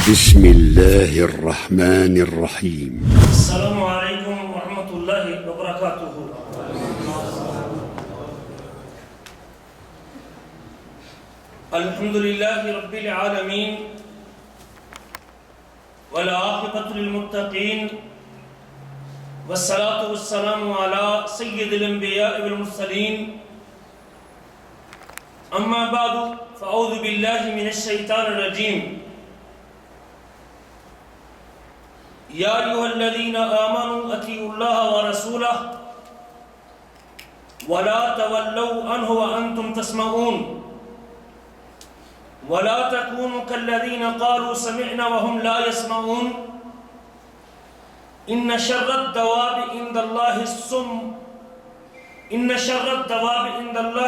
بسم الله الرحمن الرحيم. السلام عليكم ورحمة الله وبركاته. الحمد لله رب العالمين والعاقبة للمتقين والصلاة والسلام على سيد الأنبياء والمرسلين. أما بعد فأعوذ بالله من الشيطان الرجيم. يا أيها الذين آمنوا أطيعوا الله ورسوله ولا تولوا عنه وأنتم تسمعون ولا تكونوا كالذين قالوا سمعنا وهم لا يسمعون إن شر الدواب عند الله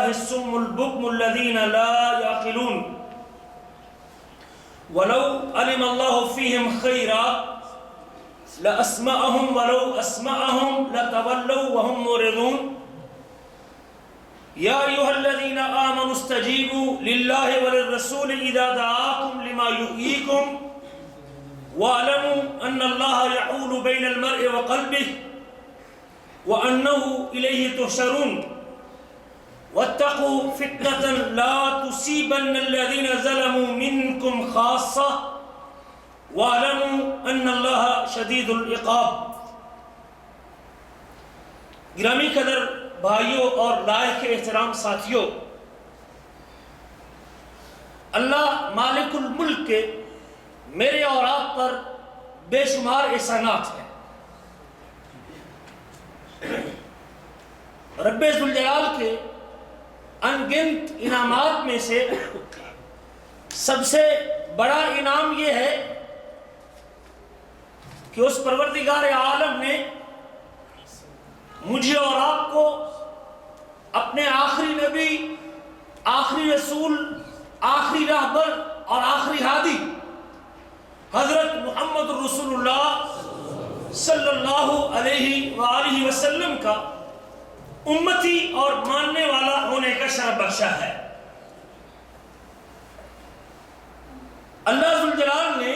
السم البكم الذين لا يعقلون ولو علم الله فيهم خيرا لأسمعهم ولو أسمعهم لتولوا وهم معرضون. يا أيها الذين آمنوا استجيبوا لله وللرسول إذا دعاكم لما يحييكم واعلموا أن الله يحول بين المرء وقلبه وأنه إليه تحشرون. واتقوا فتنة لا تصيبن الذين ظلموا منكم خاصة وَاعْلَمُوا أَنَّ اللَّهَ شَدِيدُ الْعِقَابِ. گرامی قدر بھائیوں اور لائق احترام ساتھیوں، اللہ مالک الملک کے میرے اور آپ پر بے شمار احسانات ہیں. رب ذوالجلال کے انگنت انعامات میں سے سب سے بڑا انعام یہ ہے کہ اس پروردگار عالم نے مجھے اور آپ کو اپنے آخری نبی، آخری رسول، آخری رہبر اور آخری ہادی حضرت محمد رسول اللہ صلی اللہ علیہ وآلہ وسلم کا امتی اور ماننے والا ہونے کا شرف بخشا ہے. اللہ ذوالجلال نے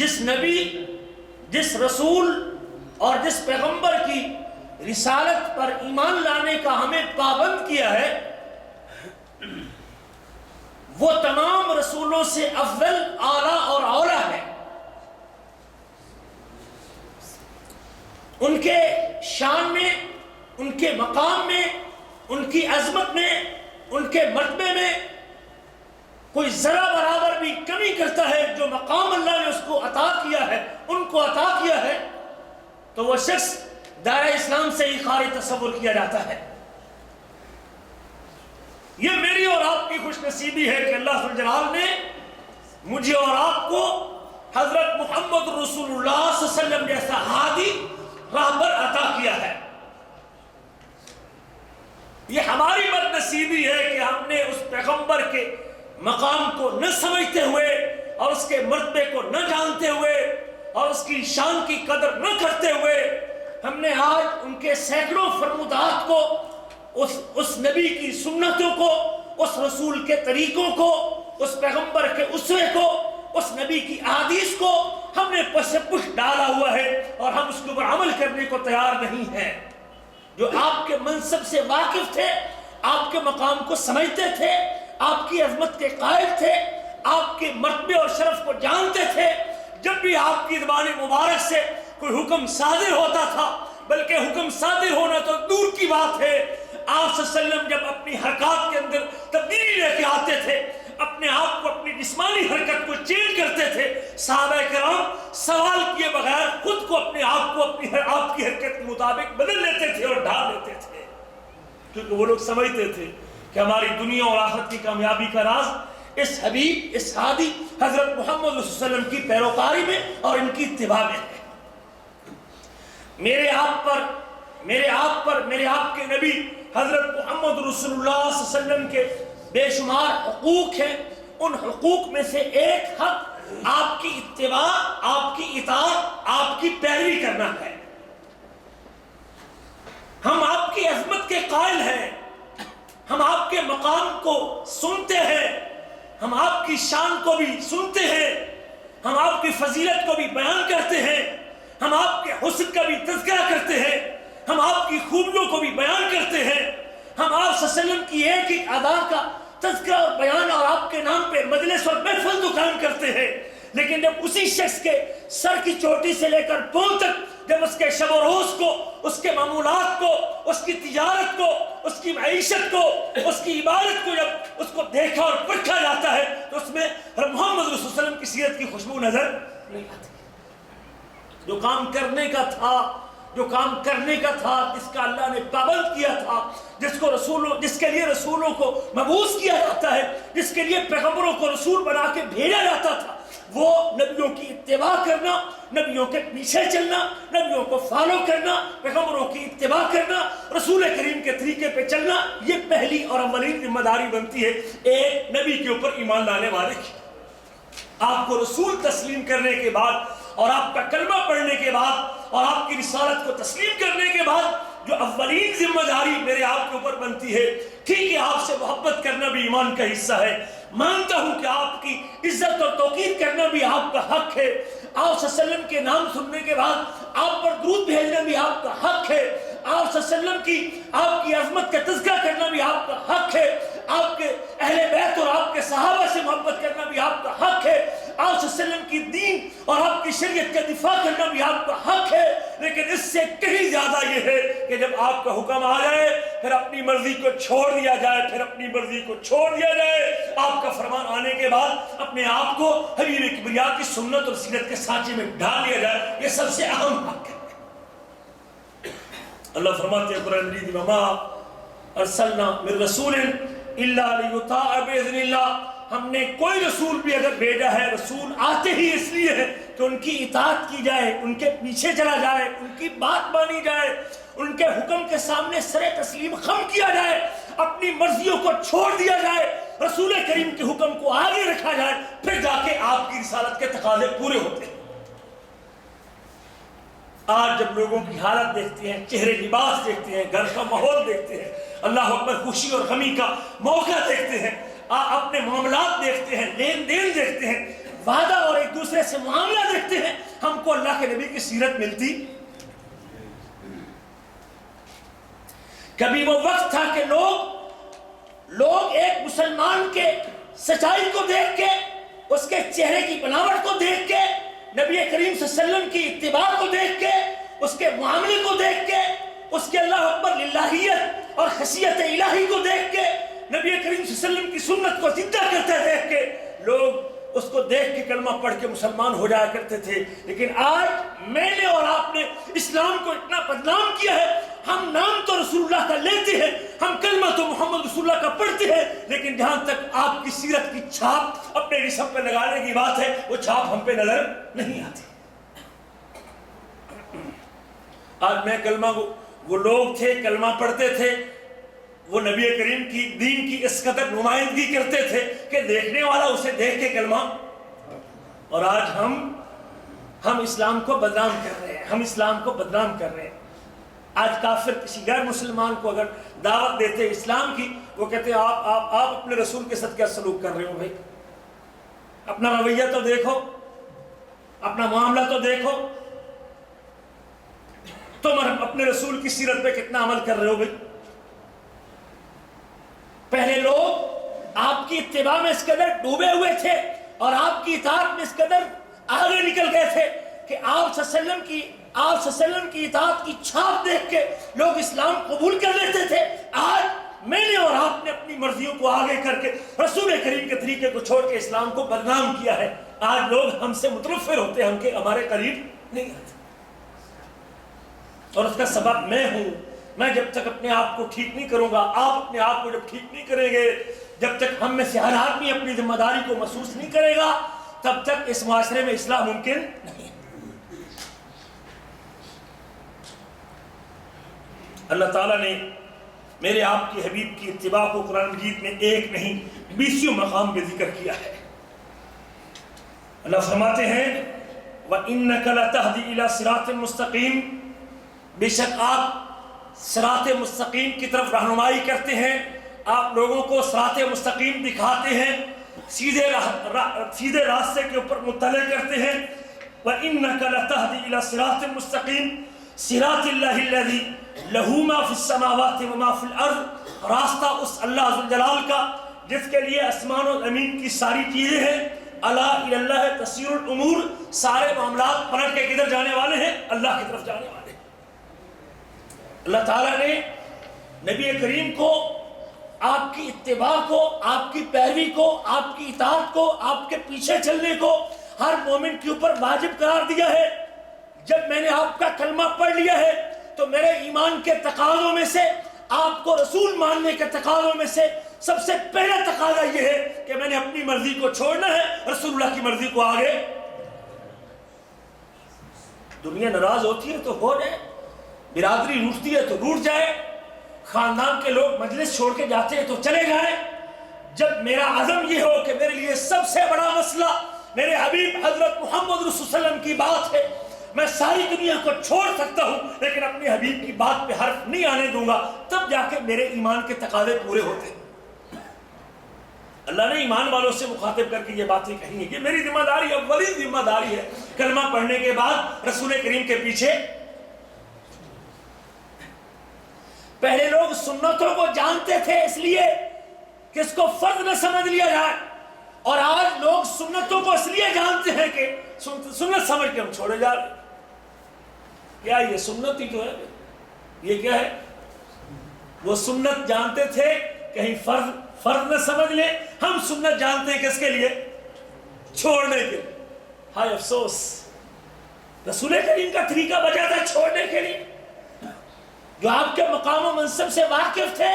جس نبی، جس رسول اور جس پیغمبر کی رسالت پر ایمان لانے کا ہمیں پابند کیا ہے، وہ تمام رسولوں سے افضل، اعلیٰ اور اولا ہے. ان کے شان میں، ان کے مقام میں، ان کی عظمت میں، ان کے مرتبے میں کوئی ذرا برابر بھی کمی کرتا ہے جو مقام اللہ نے اس کو عطا کیا ہے، ان کو عطا کیا ہے، تو وہ شخص دائرہ اسلام سے ہی خارج تصور کیا جاتا ہے. یہ میری اور آپ کی خوش نصیبی ہے کہ اللہ ذوالجلال نے مجھے اور آپ کو حضرت محمد رسول اللہ صلی اللہ علیہ وسلم جیسا ہادی راہبر عطا کیا ہے. یہ ہماری بد نصیبی ہے کہ ہم نے اس پیغمبر کے مقام کو نہ سمجھتے ہوئے اور اس کے مرتبے کو نہ جانتے ہوئے اور اس کی شان کی قدر نہ کرتے ہوئے ہم نے آج ان کے سینکڑوں فرمودات کو، اس نبی کی سنتوں کو، اس رسول کے طریقوں کو، اس پیغمبر کے اسوے کو، اس نبی کی احادیث کو ہم نے پس پش ڈالا ہوا ہے اور ہم اس کے اوپر عمل کرنے کو تیار نہیں ہیں. جو آپ کے منصب سے واقف تھے، آپ کے مقام کو سمجھتے تھے، آپ کی عظمت کے قائل تھے، آپ کے مرتبے اور شرف کو جانتے تھے، جب بھی آپ کی زبان مبارک سے کوئی حکم صادر ہوتا تھا، بلکہ حکم صادر ہونا تو دور کی بات ہے، آپ صلی اللہ علیہ وسلم جب اپنی حرکات کے اندر تبدیلی لے کے آتے تھے، اپنے آپ کو، اپنی جسمانی حرکت کو چینج کرتے تھے، صحابہ کرام سوال کیے بغیر خود کو، اپنے آپ کو آپ کی حرکت کے مطابق بدل لیتے تھے اور ڈھال لیتے تھے، کیونکہ وہ لوگ سمجھتے تھے کہ ہماری دنیا اور آخرت کی کامیابی کا راز اس حبیب، اس ہادی حضرت محمد صلی اللہ علیہ وسلم کی پیروکاری میں اور ان کی اتباع میں ہے. میرے آپ کے نبی حضرت محمد رسول اللہ صلی اللہ علیہ وسلم کے بے شمار حقوق ہیں. ان حقوق میں سے ایک حق آپ کی اتباع، آپ کی اطاعت، آپ کی پیروی کرنا ہے. ہم آپ کی عظمت کے قائل ہیں، ہم آپ کے مقام کو سنتے ہیں، ہم آپ کی شان کو بھی سنتے ہیں، ہم آپ کی فضیلت کو بھی بیان کرتے ہیں، ہم آپ کے حسن کا بھی تذکرہ کرتے ہیں، ہم آپ کی خوبیوں کو بھی بیان کرتے ہیں، ہم آپ صلی اللہ علیہ وسلم کی ایک ایک ادا کا تذکرہ اور بیان اور آپ کے نام پہ مجلس اور محفل تو قائم کرتے ہیں، لیکن جب اسی شخص کے سر کی چوٹی سے لے کر پاؤں تک، جب اس کے شب و روز کو، اس کے معمولات کو، اس کی تجارت کو، اس کی معیشت کو، اس کی عبادت کو جب اس کو دیکھا اور پرکھا جاتا ہے تو اس میں محمد رسول اللہ صلی اللہ علیہ وسلم کی سیرت کی خوشبو نظر نہیں آتی۔ جو کام کرنے کا تھا، جو کام کرنے کا تھا، جس کا اللہ نے پابند کیا تھا، جس کے لیے رسولوں کو مبعوث کیا جاتا ہے، جس کے لیے پیغمبروں کو رسول بنا کے بھیجا جاتا تھا، وہ نبیوں کی اتباع کرنا، نبیوں کے پیچھے چلنا، نبیوں کو فالو کرنا، پیغمبروں کی اتباع کرنا، رسول کریم کے طریقے پہ چلنا، یہ پہلی اور اولین ذمہ داری بنتی ہے ایک نبی کے اوپر ایمان لانے والے کی۔ آپ کو رسول تسلیم کرنے کے بعد اور آپ کا کلمہ پڑھنے کے بعد اور آپ کی رسالت کو تسلیم کرنے کے بعد جو اولین ذمہ داری میرے آپ کے اوپر بنتی ہے، ٹھیک ہے آپ سے محبت کرنا بھی ایمان کا حصہ ہے، مانتا ہوں کہ آپ کی عزت اور توقیر کرنا بھی آپ کا حق ہے، آپ صلی اللہ علیہ وسلم کے نام سننے کے بعد آپ پر درود بھیجنا بھی آپ کا حق ہے، آپ صلی اللہ علیہ وسلم آپ کی عظمت کا تذکرہ کرنا بھی آپ کا حق ہے، آپ کے اہل بیت اور آپ کے صحابہ سے محبت کرنا بھی آپ کا حق ہے، آپ صلی اللہ علیہ وسلم کی دین اور آپ کی شریعت کا دفاع کرنا بھی آپ کا حق ہے، لیکن اس سے کہیں زیادہ یہ ہے کہ جب آپ کا حکم آ جائے پھر اپنی مرضی کو چھوڑ دیا جائے، پھر اپنی مرضی کو چھوڑ دیا جائے، آپ کا فرمان آنے کے بعد اپنے آپ کو حبیب کبریا کی سنت اور سیرت کے سانچے میں ڈال دیا جائے، یہ سب سے اہم حق ہے۔ اللہ فرماتے ہیں قرآن مجید وما ارسلنا من رسول الا لیطاع باذن اللہ، ہم نے کوئی رسول بھی اگر بھیجا ہے، رسول آتے ہی اس لیے ہے کہ ان کی اطاعت کی جائے، ان کے پیچھے چلا جائے، ان کی بات مانی جائے، ان کے حکم کے سامنے سر تسلیم خم کیا جائے، اپنی مرضیوں کو چھوڑ دیا جائے، رسول کریم کے حکم کو آگے رکھا جائے، پھر جا کے آپ کی رسالت کے تقاضے پورے ہوتے ہیں۔ آج جب لوگوں کی حالت دیکھتے ہیں، چہرے لباس دیکھتے ہیں، گھر کا ماحول دیکھتے ہیں، اللہ اکبر، خوشی اور غمی کا موقع دیکھتے ہیں، اپنے معاملات دیکھتے ہیں، لین دین دیکھتے ہیں، وعدہ اور ایک دوسرے سے معاملہ دیکھتے ہیں، ہم کو اللہ کے نبی کی سیرت ملتی۔ کبھی وہ وقت تھا کہ لوگ ایک مسلمان کے سچائی کو دیکھ کے، اس کے چہرے کی بناوٹ کو دیکھ کے، نبی کریم صلی اللہ علیہ وسلم کی اتباع کو دیکھ کے، اس کے معاملے کو دیکھ کے، اس کے اللہ اکبر للہیت اور خشیت الہی کو دیکھ کے، نبی کریم صلی اللہ علیہ وسلم کی سنت کو زندہ کرتے دیکھ کے لوگ اس کو دیکھ کے کلمہ پڑھ کے مسلمان ہو جایا کرتے تھے۔ لیکن آج میں نے اور آپ نے اسلام کو اتنا بدنام کیا ہے، ہم نام تو رسول اللہ کا لیتے ہیں، ہم کلمہ تو محمد رسول اللہ کا پڑھتے ہیں، لیکن جہاں تک آپ کی سیرت کی چھاپ اپنے جسم پہ لگانے کی بات ہے، وہ چھاپ ہم پہ نظر نہیں آتی۔ آج میں کلمہ کو، وہ لوگ تھے کلمہ پڑھتے تھے، وہ نبی کریم کی دین کی اس قدر نمائندگی کرتے تھے کہ دیکھنے والا اسے دیکھ کے کلمہ، اور آج ہم اسلام کو بدنام کر رہے ہیں، ہم اسلام کو بدنام کر رہے ہیں۔ آج کافر کسی غیر مسلمان کو اگر دعوت دیتے اسلام کی، وہ کہتے ہیں آپ اپنے رسول کے ساتھ کیا سلوک کر رہے ہو بھائی، اپنا رویہ تو دیکھو، اپنا معاملہ تو دیکھو، تم اپنے رسول کی سیرت پہ کتنا عمل کر رہے ہو بھائی۔ پہلے لوگ آپ کی اتباع میں اس قدر ڈوبے ہوئے تھے اور آپ کی اطاعت میں اس قدر آگے نکل گئے تھے کہ آپ صلی اللہ علیہ وسلم کی اطاعت کی چھاپ دیکھ کے لوگ اسلام قبول کر لیتے تھے۔ آج میں نے اور آپ نے اپنی مرضیوں کو آگے کر کے رسول کریم کے طریقے کو چھوڑ کے اسلام کو بدنام کیا ہے۔ آج لوگ ہم سے متنفر ہوتے ہیں، ہمارے قریب نہیں آتے، اور اس کا سبب میں ہوں۔ میں جب تک اپنے آپ کو ٹھیک نہیں کروں گا، آپ اپنے آپ کو جب ٹھیک نہیں کریں گے، جب تک ہم میں سے ہر آدمی اپنی ذمہ داری کو محسوس نہیں کرے گا، تب تک اس معاشرے میں اصلاح ممکن نہیں۔ اللہ تعالیٰ نے میرے آپ کی حبیب کی اتباع کو قرآن مجید میں ایک نہیں 20 مقام پہ ذکر کیا ہے۔ اللہ فرماتے ہیں وَإِنَّكَ لَتَهْدِي إِلَى صِرَاطٍ مُسْتَقِيمٍ، بے شک آپ صراط مستقیم کی طرف رہنمائی کرتے ہیں، آپ لوگوں کو صراط مستقیم دکھاتے ہیں، سیدھے راستے کے اوپر مطلع کرتے ہیں. وَإِنَّكَ لَتَهْدِي إِلَى صِرَاطٍ مُسْتَقِيمٍ صِرَاطِ اللَّهِ الَّذِي لَهُ مَا فِي السَّمَاوَاتِ وَمَا فِي الْأَرْضِ. راستہ اس اللہ ذوالجلال کا جس کے لیے آسمان و زمین کی ساری چیزیں ہیں. الا الی اللہ تسیر الامور. سارے معاملات پلٹ کے کدھر جانے والے ہیں؟ اللہ کی طرف جانے والے ہیں. اللہ تعالیٰ نے نبی کریم کو آپ کی اتباع کو، آپ کی پیروی کو، آپ کی اطاعت کو، آپ کے پیچھے چلنے کو ہر مومن کے اوپر واجب قرار دیا ہے. جب میں نے آپ کا کلمہ پڑھ لیا ہے تو میرے ایمان کے تقاضوں میں سے، آپ کو رسول ماننے کے تقاضوں میں سے سب سے پہلا تقاضا یہ ہے کہ میں نے اپنی مرضی کو چھوڑنا ہے، رسول اللہ کی مرضی کو آگے. دنیا ناراض ہوتی ہے تو ہو جائے، برادری روٹتی ہے تو روٹ جائے، خاندان کے لوگ مجلس چھوڑ کے جاتے ہیں تو چلے جائیں. جب میرا عزم یہ ہو کہ میرے لیے سب سے بڑا مسئلہ میرے حبیب حضرت محمد رسول صلی اللہ علیہ وسلم کی بات ہے، میں ساری دنیا کو چھوڑ سکتا ہوں لیکن اپنے حبیب کی بات پہ حرف نہیں آنے دوں گا، تب جا کے میرے ایمان کے تقاضے پورے ہوتے ہیں. اللہ نے ایمان والوں سے مخاطب کر کے یہ باتیں کہی ہیں کہ میری ذمہ داری، اولی ذمہ داری ہے کلمہ پڑھنے کے بعد رسول کریم کے پیچھے. پہلے لوگ سنتوں کو جانتے تھے اس لیے کہ اس کو فرض نہ سمجھ لیا جائے، اور آج لوگ سنتوں کو اس لیے جانتے ہیں کہ سنت سمجھ کے ہم چھوڑے جا رہے. کیا یہ سنت ہی تو ہے؟ یہ کیا ہے؟ وہ سنت جانتے تھے کہیں فرض نہ سمجھ لیں. ہم سنت جانتے ہیں کس کے لیے؟ چھوڑنے کے. ہائے افسوس، رسول کریم کا طریقہ بجا تھا چھوڑنے کے لیے. جو آپ کے مقام و منصب سے واقف تھے،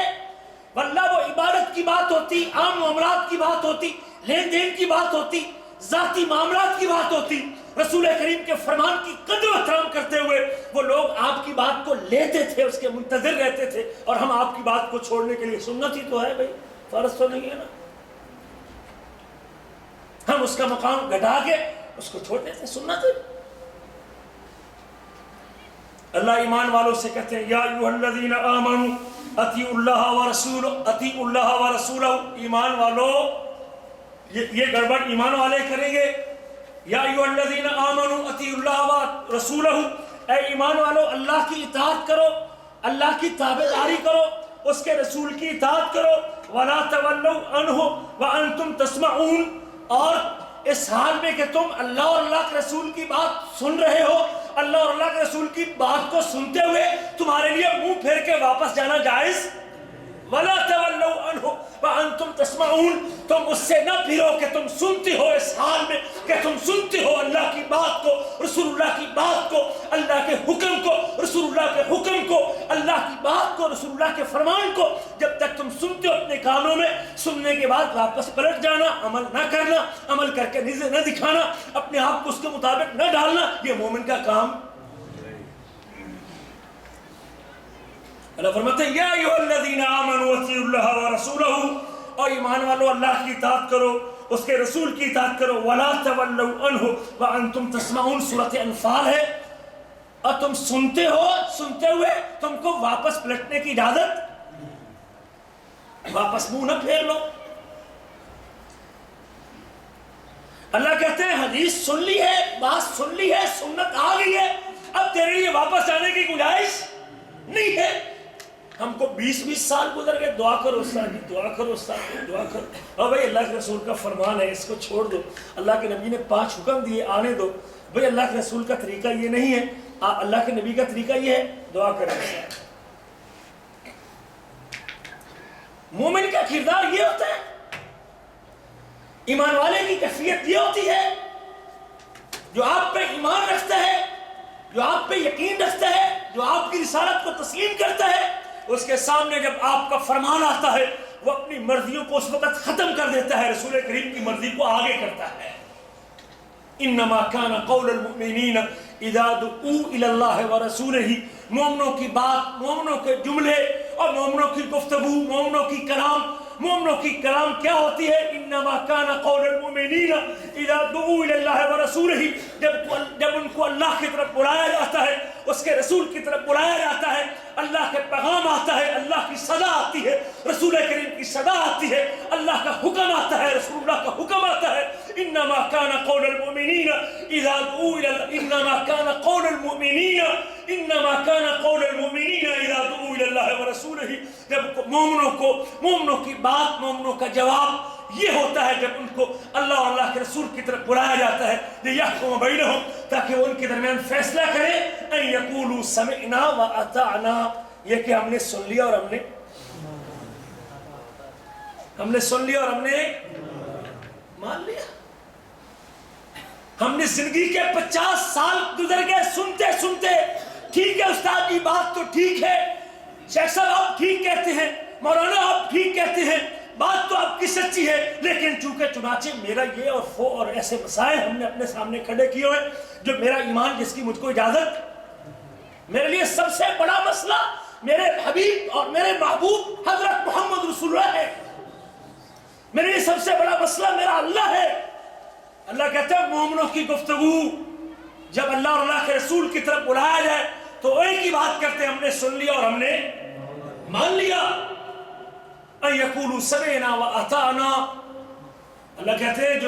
واللہ وہ عبادت کی بات ہوتی، عام معاملات کی بات ہوتی، لین دین کی بات ہوتی، ذاتی معاملات کی بات ہوتی، رسول کریم کے فرمان کی قدر و احترام کرتے ہوئے وہ لوگ آپ کی بات کو لیتے تھے، اس کے منتظر رہتے تھے. اور ہم آپ کی بات کو چھوڑنے کے لیے، سنت ہی تو ہے بھائی، فرض تو نہیں ہے نا، ہم اس کا مقام گھٹا کے اس کو چھوڑ دیتے. سنت ہے. اللہ ایمان والوں سے کہتے ہیں یا ایھا الذین آمنوا اطیعوا اللہ ورسولہ. ایمان والو، یہ گڑبڑ ایمان والے کریں گے. یا ایھا الذین آمنوا اطیعوا اللہ ورسولہ. اے ایمان والو، اللہ کی اطاعت کرو، اللہ کی تابعداری کرو، اس کے رسول کی اطاعت کرو. ولا تولوا عنہ وانتم تسمعون. اور اس حال میں کہ تم اللہ اور اللہ کے رسول کی بات سن رہے ہو، اللہ اور اللہ کے رسول کی بات کو سنتے ہوئے تمہارے لیے منہ پھیر کے واپس جانا جائز. وَلَا تَوَلَّوْا عَنْهُ وَأَنْتُمْ تَسْمَعُونَ. تم اس سے نہ پھرو کہ تم سنتی ہو، اس حال میں کہ تم سنتی ہو اللہ کی بات کو، رسول اللہ کی بات کو، اللہ کے حکم کو، رسول اللہ کے حکم کو، اللہ کی بات کو، رسول اللہ کے فرمان کو. جب تک تم سنتے ہو اپنے کانوں میں، سننے کے بعد واپس پلٹ جانا، عمل نہ کرنا، عمل کر کے نظر نہ دکھانا، اپنے آپ کو اس کے مطابق نہ ڈالنا، یہ مومن کا کام. اللہ فرماتے ہیں یا ایھا الذین آمنوا اطیعوا اللہ ورسولہ. اور ایمان والو، اللہ کی اطاعت کرو، اس کے رسول کی اطاعت کرو. ولا تولوا عنہ وانتم تسمعون. سورۃ انفال ہے. اور تم سنتے ہو، سنتے ہوئے تم کو واپس پلٹنے کی اجازت، واپس منہ نہ پھیر لو. اللہ کہتے ہیں حدیث سن لی ہے، بات سن لی ہے، سنت آ گئی ہے، اب تیرے لیے واپس جانے کی گنجائش نہیں ہے. ہم کو 20 سال گزر گئے، دعا کرو استاد جی، دعا کرو استاد جی، دعا کرو. اور بھائی اللہ کے رسول کا فرمان ہے، اس کو چھوڑ دو. اللہ کے نبی نے 5 حکم دیے، آنے دو. بھائی اللہ کے رسول کا طریقہ یہ نہیں ہے، اللہ کے نبی کا طریقہ یہ ہے، دعا کریں. مومن کا کردار یہ ہوتا ہے، ایمان والے کی کیفیت یہ ہوتی ہے، جو آپ پہ ایمان رکھتا ہے، جو آپ پہ یقین رکھتا ہے، جو آپ کی رسالت کو تسلیم کرتا ہے، اس کے سامنے جب آپ کا فرمان آتا ہے وہ اپنی مرضیوں کو اس وقت ختم کر دیتا ہے، رسول کریم کی مرضی کو آگے کرتا ہے. انما کان قول المؤمنین اذا دعوا الی اللہ ورسولہ. مومنوں کی بات، مومنوں کے جملے اور مومنوں کی گفتگو، مومنوں کی کلام، مومنوں کی کلام کیا ہوتی ہے؟ انما کان قول المؤمنین اذا دعوا الی اللہ ورسولہ. جب ان کو اللہ کی طرف بلایا جاتا ہے، اس کے رسول کی طرف بلایا جاتا ہے، اللہ کے پیغام آتا ہے، اللہ کی صدا آتی ہے، رسول کریم کی صدا آتی ہے، اللہ کا حکم آتا ہے، رسول اللہ کا حکم آتا ہے. انما كان قول المؤمنین اذا دعوا الى انما كان قول المؤمنین اذا دعوا الى الله ورسوله. جب مومنوں کی بات، مومنوں کا جواب یہ ہوتا ہے جب ان کو اللہ اور اللہ کے رسول کی طرف بلایا جاتا ہے لِيَحْكُمَ بَيْنَهُمْ، تاکہ وہ ان کے درمیان فیصلہ کرے. اَن يَقُولُوا سَمِعْنَا وَأَطَعْنَا، یہ کہ ہم نے سن لیا اور ہم نے سن لیا اور ہم نے مان لیا. ہم نے زندگی کے 50 سال گزر گئے سنتے سنتے. ٹھیک ہے استاد کی بات تو ٹھیک ہے، شیخ صاحب آپ ٹھیک کہتے ہیں، مولانا آپ ٹھیک کہتے ہیں، بات تو آپ کی سچی ہے، لیکن چنانچہ میرا یہ اور ایسے مسائل ہم نے اپنے سامنے کھڑے کیے ہوئے جو میرا ایمان جس کی مجھ کو اجازت. میرے لیے سب سے بڑا مسئلہ میرے حبیب اور میرے محبوب حضرت محمد رسول اللہ ہے. میرے لیے سب سے بڑا مسئلہ میرا اللہ ہے. اللہ کہتا ہے مومنوں کی گفتگو جب اللہ اور اللہ کے رسول کی طرف بلایا جائے تو ایک ہی بات کرتے ہیں، ہم نے سن لیا اور ہم نے مان لیا. ان یقولوا سمعنا واطعنا. اللہ کہتے ہیں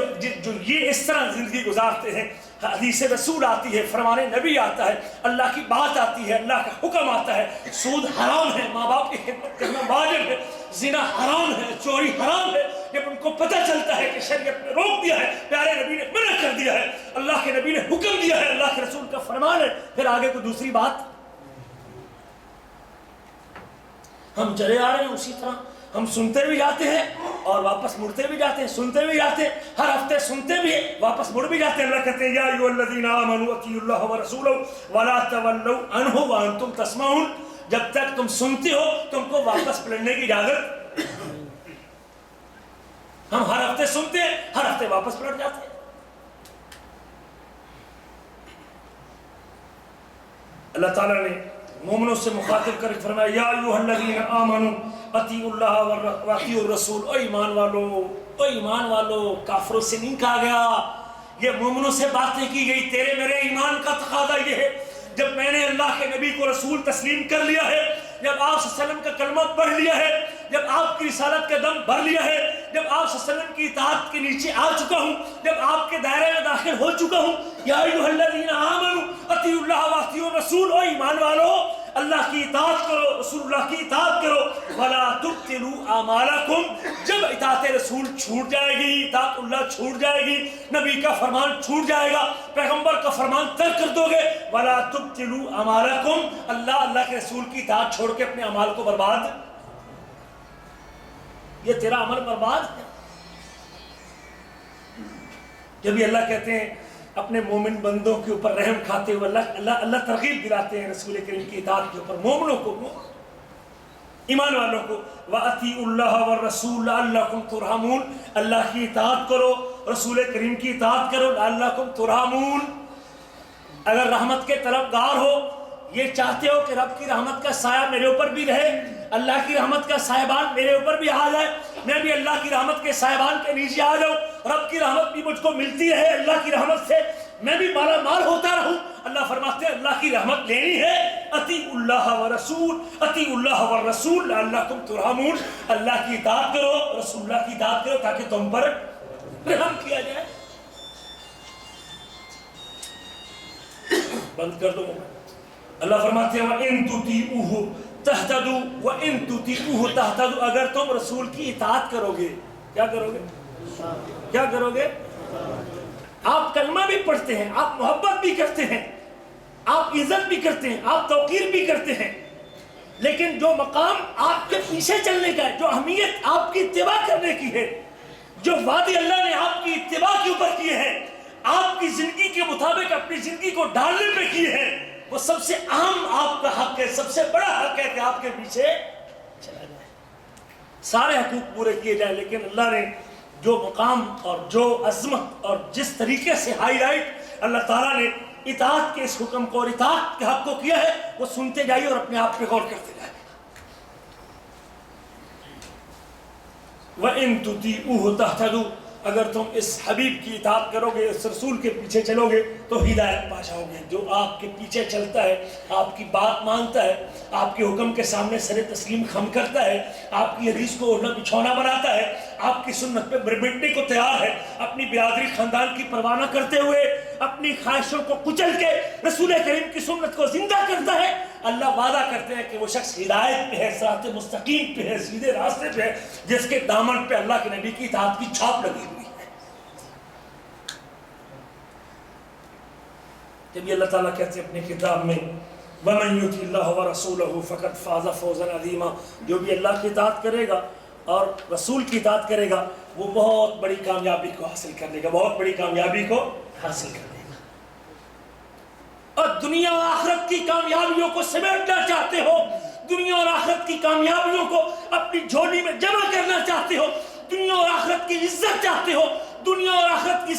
جو یہ اس طرح زندگی گزارتے ہیں، حدیث رسول آتی ہے، فرمان نبی آتا ہے، اللہ کی بات آتی ہے، اللہ کا حکم آتا ہے، سود حرام ہے، ماں باپ کی خدمت کرنا واجب ہے، زنا حرام ہے، چوری حرام ہے. جب ان کو پتہ چلتا ہے کہ شریعت نے روک دیا ہے، پیارے نبی نے منع کر دیا ہے، اللہ کے نبی نے حکم دیا ہے، اللہ کے رسول کا فرمان ہے، پھر آگے کو دوسری بات. ہم چلے آ رہے ہیں اسی طرح، ہم سنتے بھی جاتے ہیں اور واپس مڑتے بھی جاتے ہیں، سنتے بھی جاتے ہیں، ہر ہفتے سنتے بھی ہیں، واپس مڑ بھی جاتے ہیں. اللہ کہتے ہیں یا ایھا الذین آمنوا اطیعوا اللہ ورسولہ ولا تولوا عنہ وانتم تسمعون. جب تک تم سنتے ہو تم کو واپس پلٹنے کی اجازت. ہم ہر ہفتے سنتے ہیں، ہر ہفتے واپس پلٹ جاتے ہیں. اللہ تعالیٰ نے مومنوں سے مخاطب کر فرمایا یا ایھا الذین آمنوا اطیعوا اللہ واطیعوا الرسول. او ایمان والو، کافروں سے نہیں کہا گیا، یہ مومنوں سے باتیں کی گئی. تیرے میرے ایمان کا تقاضا یہ ہے، جب میں نے اللہ کے نبی کو رسول تسلیم کر لیا ہے، جب آپ صلی اللہ علیہ وسلم کا کلمہ پڑھ لیا ہے، جب آپ کی رسالت کا دم بھر لیا ہے، جب آپ صلی اللہ علیہ وسلم کی اطاعت کے نیچے آ چکا ہوں، جب آپ کے دائرے میں داخل ہو چکا ہوں، یا ایھا الذین آمنوا اطیعوا اللہ واطیعوا الرسول. او ایمان والو، اللہ کی اطاعت کرو، رسول اللہ کی اطاعت کرو. ولا تبطلوا اعمالکم. جب اطاعت رسول چھوٹ جائے گی، اطاعت اللہ چھوٹ جائے گی، نبی کا فرمان چھوٹ جائے گا، پیغمبر کا فرمان ترک کر دو گے، ولا تبطلوا اعمالکم. اللہ کے رسول کی اطاعت چھوڑ کے اپنے اعمال کو برباد، یہ تیرا عمل برباد ہے. جب یہ اللہ کہتے ہیں اپنے مومن بندوں کے اوپر رحم کھاتے ہوئے اللہ ترغیب دلاتے ہیں رسول کریم کی اطاعت کے اوپر، مومنوں کو، ایمان والوں کو. وَأَطِيعُوا اللَّهَ وَالرَّسُولَ لَعَلَّكُمْ تُرْحَمُونَ. اللہ کی اطاعت کرو، رسول کریم کی اطاعت کرو، لَعَلَّكُمْ تُرْحَمُونَ. اگر رحمت کے طلبگار ہو، یہ چاہتے ہو کہ رب کی رحمت کا سایہ میرے اوپر بھی رہے، اللہ کی رحمت کا سایبان میرے اوپر بھی آ جائے، میں بھی اللہ کی رحمت کے سایبان کے نیچے آ جاؤں، رب کی رحمت بھی مجھ کو ملتی رہے، اللہ کی رحمت سے میں بھی مالا مال ہوتا رہوں. اللہ فرماتے ہیں اللہ کی رحمت لینی ہے، اطیعوا اللہ والرسول لعلکم ترحمون. اللہ کی اطاعت کرو، رسول اللہ کی اطاعت کرو تاکہ تم پر رحم کیا جائے. بند کر دو. اللہ فرماتے ہیں وَإِن تُطِيعُوهُ تَهْتَدُوا وَإِن تُطِيعُوهُ تَهْتَدُوا. اگر تم رسول کی اطاعت کرو گے، کیا کرو گے؟ کیا کرو گے؟ آپ کلمہ بھی پڑھتے ہیں، آپ محبت بھی کرتے ہیں، آپ عزت بھی کرتے ہیں، آپ توقیر بھی کرتے ہیں، لیکن جو مقام آپ کے پیچھے چلنے کا ہے، جو اہمیت آپ کی اتباع کرنے کی ہے، جو وعدے اللہ نے آپ کی اتباع کے اوپر کیے ہیں، آپ کی زندگی کے مطابق اپنی زندگی کو ڈالنے پہ کیے ہیں، وہ سب سے اہم آپ کا حق ہے، سب سے بڑا حق ہے کہ آپ کے پیچھے چلا جائے. سارے حقوق پورے کیے جائیں، لیکن اللہ نے جو مقام اور جو عظمت اور جس طریقے سے ہائی لائٹ اللہ تعالیٰ نے اطاعت کے اس حکم کو اور اطاعت کے حق کو کیا ہے، وہ سنتے جائیے اور اپنے آپ پہ غور کرتے جائیے. وَإِن تُطِيعُوهُ تَهْتَدُوا. اگر تم اس حبیب کی اطاعت کرو گے، اس رسول کے پیچھے چلو گے تو ہدایت پا جاؤ گے۔ جو آپ کے پیچھے چلتا ہے، آپ کی بات مانتا ہے، آپ کے حکم کے سامنے سر تسلیم خم کرتا ہے، آپ کی حدیث کو اوڑھنا بچھونا بناتا ہے، آپ کی سنت پہ مٹنے کو تیار ہے، اپنی برادری خاندان کی پرواہ نہ کرتے ہوئے اپنی خواہشوں کو کچل کے رسول کریم کی سنت کو زندہ کرتا ہے، اللہ وعدہ کرتے ہیں کہ وہ شخص ہدایت پہ ہے، صراط مستقیم پہ ہے، سیدھے راستے پہ ہے، جس کے دامن پہ اللہ کے نبی کی اطاعت کی چھاپ لگی ہوئی ہے۔ جب یہ اللہ تعالیٰ کہتے ہیں اپنی کتاب میں وَمَن يُطِعِ اللَّهَ وَرَسُولَهُ فَقَدْ فَازَ فَوْزًا عَظِيمًا، جو بھی اللہ کی اطاعت کرے گا اور رسول کی اطاعت کرے گا وہ بہت بڑی کامیابی کو حاصل کر لے گا، بہت بڑی کامیابی کو حاصل کر لے گا۔ اور دنیا اور آخرت کی کامیابیوں کو سمیٹنا چاہتے ہو، دنیا اور آخرت کی کامیابیوں کو اپنی جھولی میں جمع کرنا چاہتے ہو، دنیا اور آخرت کی عزت چاہتے ہو، دنیا اور آخرت کی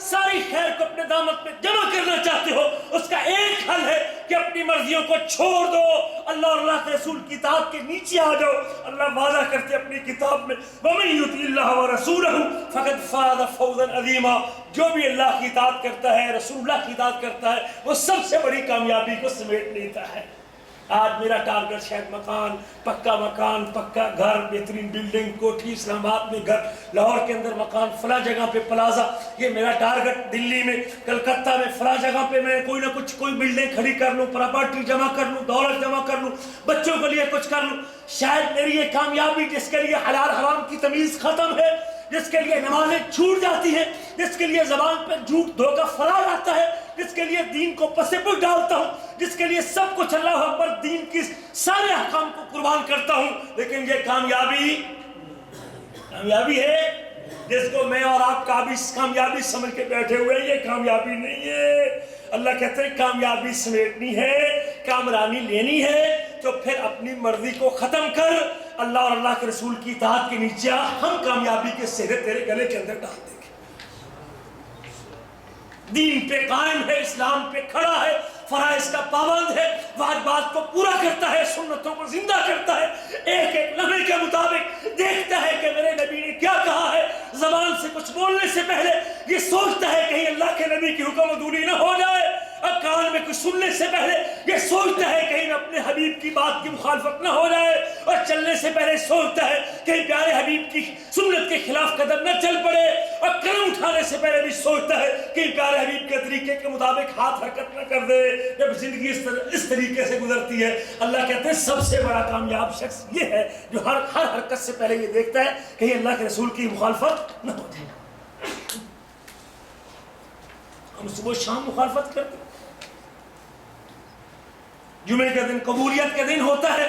ساری خیر کو اپنے دامن پہ جمع کرنا چاہتے ہو، اس کا ایک حل ہے کہ اپنی مرضیوں کو چھوڑ دو، اللہ اور اللہ کے رسول کی اطاعت کے نیچے آ جاؤ۔ اللہ وعدہ کرتے اپنی کتاب میں وَمَن يُطِعِ اللَّهَ وَرَسُولَهُ فَقَدْ فَازَ فَوْزًا عَظِيمًا، جو بھی اللہ کی اطاعت کرتا ہے، رسول اللہ کی اطاعت کرتا ہے، وہ سب سے بڑی کامیابی کو سمیٹ لیتا ہے۔ آج میرا ٹارگٹ شاید مکان، پکا گھر، بہترین بلڈنگ، کوٹھی، اسلام آباد میں گھر، لاہور کے اندر مکان، فلاں جگہ پہ پلازا، یہ میرا ٹارگٹ، دلی میں، کلکتہ میں، فلاں جگہ پہ میں کوئی نہ کچھ کوئی بلڈنگ کھڑی کر لوں، پراپرٹی جمع کر لوں، دولت جمع کر لوں، بچوں کے لیے کچھ کر لوں۔ شاید میری یہ کامیابی جس کے لیے حلال حرام کی تمیز ختم ہے، جس کے لیے نمازیں چھوٹ جاتی ہیں، جس کے لیے زبان پہ جھوٹ دھوکہ فرار آتا ہے، جس کے لیے دین کو پسے پر ڈالتا ہوں، جس کے لیے سب کچھ اللہ اکبر دین کی سارے احکام کو قربان کرتا ہوں، لیکن یہ کامیابی ہے جس کو میں اور آپ کامیابی سمجھ کے بیٹھے ہوئے ہیں، یہ کامیابی نہیں ہے۔ اللہ کہتے ہیں کامیابی سمیٹنی ہے، کامرانی لینی ہے تو پھر اپنی مرضی کو ختم کر، اللہ اور اللہ کے رسول کی اطاعت کے نیچے آ، ہم کامیابی کے سہرے تیرے گلے کے اندر ڈال دیں گے۔ دین پہ قائم ہے، اسلام پہ کھڑا ہے، فرائض کا پابند ہے، واجبات کو پورا کرتا ہے، سنتوں کو زندہ کرتا ہے، ایک ایک لمحے کے مطابق دیکھتا ہے کہ میرے نبی نے کیا کہا ہے، زبان سے کچھ بولنے سے پہلے یہ سوچتا ہے کہیں اللہ کے نبی کی حکم عدولی نہ ہو جائے، اور کان میں کچھ سننے سے پہلے یہ سوچتا ہے کہیں اپنے حبیب کی بات کی مخالفت نہ ہو جائے، اور چلنے سے پہلے سوچتا ہے کہیں پیارے حبیب کی سنت کے خلاف قدم نہ چل پڑے، اور قدم اٹھانے سے پہلے بھی سوچتا ہے کہ پیارے حبیب کے طریقے کے مطابق ہاتھ حرکت نہ کر دے۔ جب زندگی اس طریقے سے گزرتی ہے، اللہ کہتے ہیں سب سے بڑا کامیاب شخص یہ ہے جو ہر حرکت سے پہلے یہ دیکھتا ہے کہ یہ اللہ کے رسول کی مخالفت نہ ہو جائے۔ ہم صبح شام مخالفت کرتے ہیں۔ جمعے کا دن قبولیت کا دن ہوتا ہے،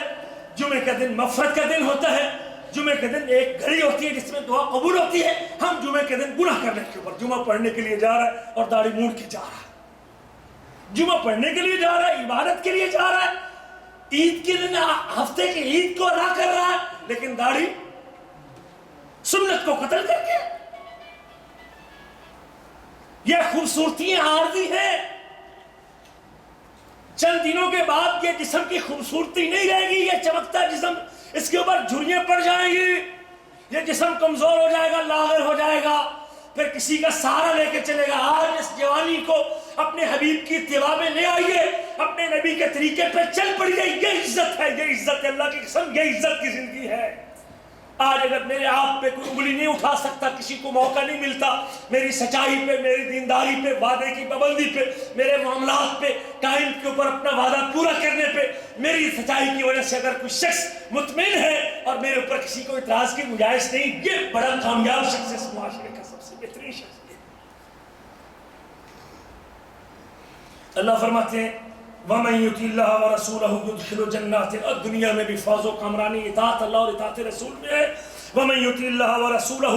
جمعے کا دن مغفرت کا دن ہوتا ہے، جمعے کے دن ایک گھڑی ہوتی ہے جس میں دعا قبول ہوتی ہے۔ ہم جمعے کے دن گناہ کرنے کے اوپر جمعہ پڑھنے کے لیے جا رہا ہے اور داڑھی موڑ کے جا رہا ہے، جمعہ پڑھنے کے لیے جا رہا ہے، عبادت کے لیے جا رہا ہے، عید کے دن ہفتے کی عید کو ادا کر رہا ہے، لیکن داڑھی سنت کو قتل کر کے۔ یہ خوبصورتیاں عارضی ہیں، چند دنوں کے بعد یہ جسم کی خوبصورتی نہیں رہے گی، یہ چمکتا جسم اس کے اوپر جھریاں پڑ جائیں گی، یہ جسم کمزور ہو جائے گا، لاغر ہو جائے گا، پھر کسی کا سہارا لے کے چلے گا۔ آج اس جوانی کو اپنے حبیب کی اتباع میں لے آئیے، اپنے نبی کے طریقے پہ چل پڑیے، یہ عزت ہے، یہ عزت ہے، اللہ کی قسم یہ عزت کی زندگی ہے۔ آج اگر میرے آپ پہ کوئی انگلی نہیں اٹھا سکتا، کسی کو موقع نہیں ملتا میری سچائی پہ، میری دینداری پہ، وعدے کی پابندی پہ، میرے معاملات پہ، قائم کے اوپر اپنا وعدہ پورا کرنے پہ، میری سچائی کی وجہ سے اگر کوئی شخص مطمئن ہے اور میرے اوپر کسی کو اعتراض کی گنجائش نہیں، یہ بڑا کامیاب شخص ہے، اس معاشرے کا سب سے بہترین شخص ہے۔ اللہ فرماتے ہیں وَمَن يُطِعِ اللَّهَ وَرَسُولَهُ يُدْخِلْهُ جَنَّاتٍ، اور دنیا میں بھی فوز و کامرانی اطاعت اللہ اور اطاعت رسول میں ہے۔ وَمَن يُطِعِ اللَّهَ وَرَسُولَهُ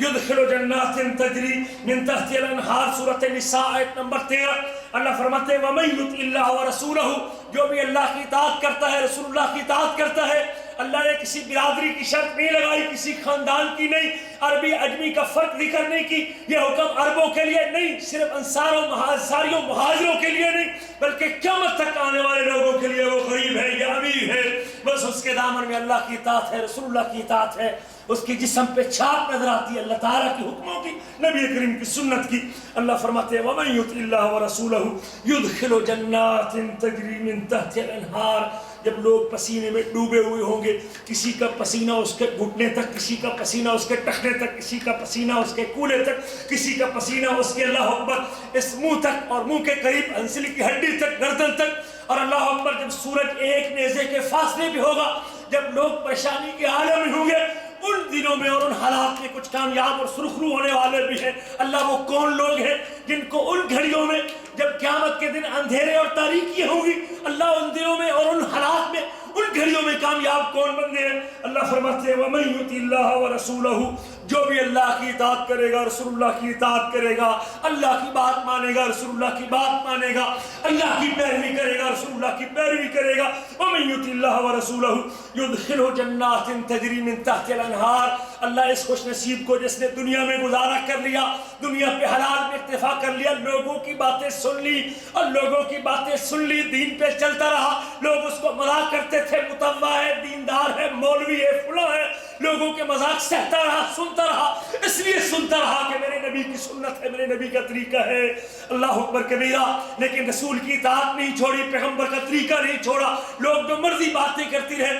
يُدْخِلْهُ جَنَّاتٍ تَجْرِي مِن تَحْتِهَا الْأَنْهَارُ، سورۃ النساء آیت نمبر 13۔ اللہ فرماتے ہیں وَمَن يُطِعِ اللَّهَ وَرَسُولَهُ، جو بھی اللہ کی اطاعت کرتا ہے، رسول اللہ کی اطاعت کرتا ہے، اللہ نے کسی برادری کی شرط نہیں لگائی، کسی خاندان کی نہیں، عربی عجمی کا فرق ذکر نہیں کی. یہ حکم عربوں کے لیے نہیں، صرف انصاریوں مہاجروں کے لیے نہیں، بلکہ قیامت تک آنے والے لوگوں کے لیے. وہ غریب ہے یا امیر ہے، بس اس کے دامن میں اللہ کی اطاعت ہے، رسول اللہ کی اطاعت ہے. اس کی جسم پہ چھاپ نظر آتی ہے اللہ تعالیٰ کی حکموں کی، نبی کریم کی سنت کی. اللہ فرماتے ہیں وَمَن يُطِعِ اللَّهَ وَرَسُولَهُ يُدْخِلُ جَنَّاتٍ تَجْرِي مِن تَحْتِهَا الْأَنْهَارُ. جب لوگ پسینے میں ڈوبے ہوئے ہوں گے، کسی کا پسینہ اس کے گھٹنے تک، کسی کا پسینہ اس کے ٹخنے تک، کسی کا پسینہ اس کے کولے تک، کسی کا پسینہ اس کے اللہ اکبر اس منہ تک اور منہ کے قریب ہنسلی کی ہڈی تک، گردن تک. اور اللہ اکبر جب سورج ایک نیزے کے فاصلے بھی ہوگا، جب لوگ پریشانی کے عالم میں ہوں گے، ان دنوں میں اور ان حالات میں کچھ کامیاب اور سرخرو ہونے والے بھی ہیں. اللہ وہ کون لوگ ہیں جن کو ان گھڑیوں میں جب قیامت کے دن اندھیرے اور تاریکیاں ہوں گی، اللہ ان دنوں میں اور ان حالات میں ان گھڑیوں میں کامیاب کون بندے ہیں. اللہ فرماتے ہیں وَمَن يُطِعِ اللَّهَ وَرَسُولَهُ، جو بھی اللہ کی اطاعت کرے گا، رسول اللہ کی اطاعت کرے گا، اللہ کی بات مانے گا، رسول اللہ کی بات مانے گا، اللہ کی پیروی کرے گا، رسول اللہ کی پیروی کرے گا. وَمَن يُطِعِ اللَّهَ وَرَسُولَهُ يُدْخِلْهُ جَنَّاتٍ تَجْرِي مِن تَحْتِهَا الْأَنْهَارُ. اللہ اس خوش نصیب کو جس نے دنیا میں گزارا کر لیا، دنیا پہ حلال میں اکتفا کر لیا، لوگوں کی باتیں سن لی اور لوگوں کی باتیں سن لی، دین پہ چلتا رہا. لوگ اس کو مذاق کرتے تھے، متوا ہے، دیندار ہے، مولوی ہے، فلاں ہے، لوگوں کے مذاق سہتا رہا، سنتا رہا. اس لیے سنتا رہا کہ میرے نبی کی سنت ہے، میرے نبی کا طریقہ ہے. اللہ اکبر کبیرہ. لیکن رسول کی اطاعت نہیں چھوڑی، پیغمبر کا طریقہ نہیں چھوڑا. لوگ جو مرضی باتیں کرتے رہے،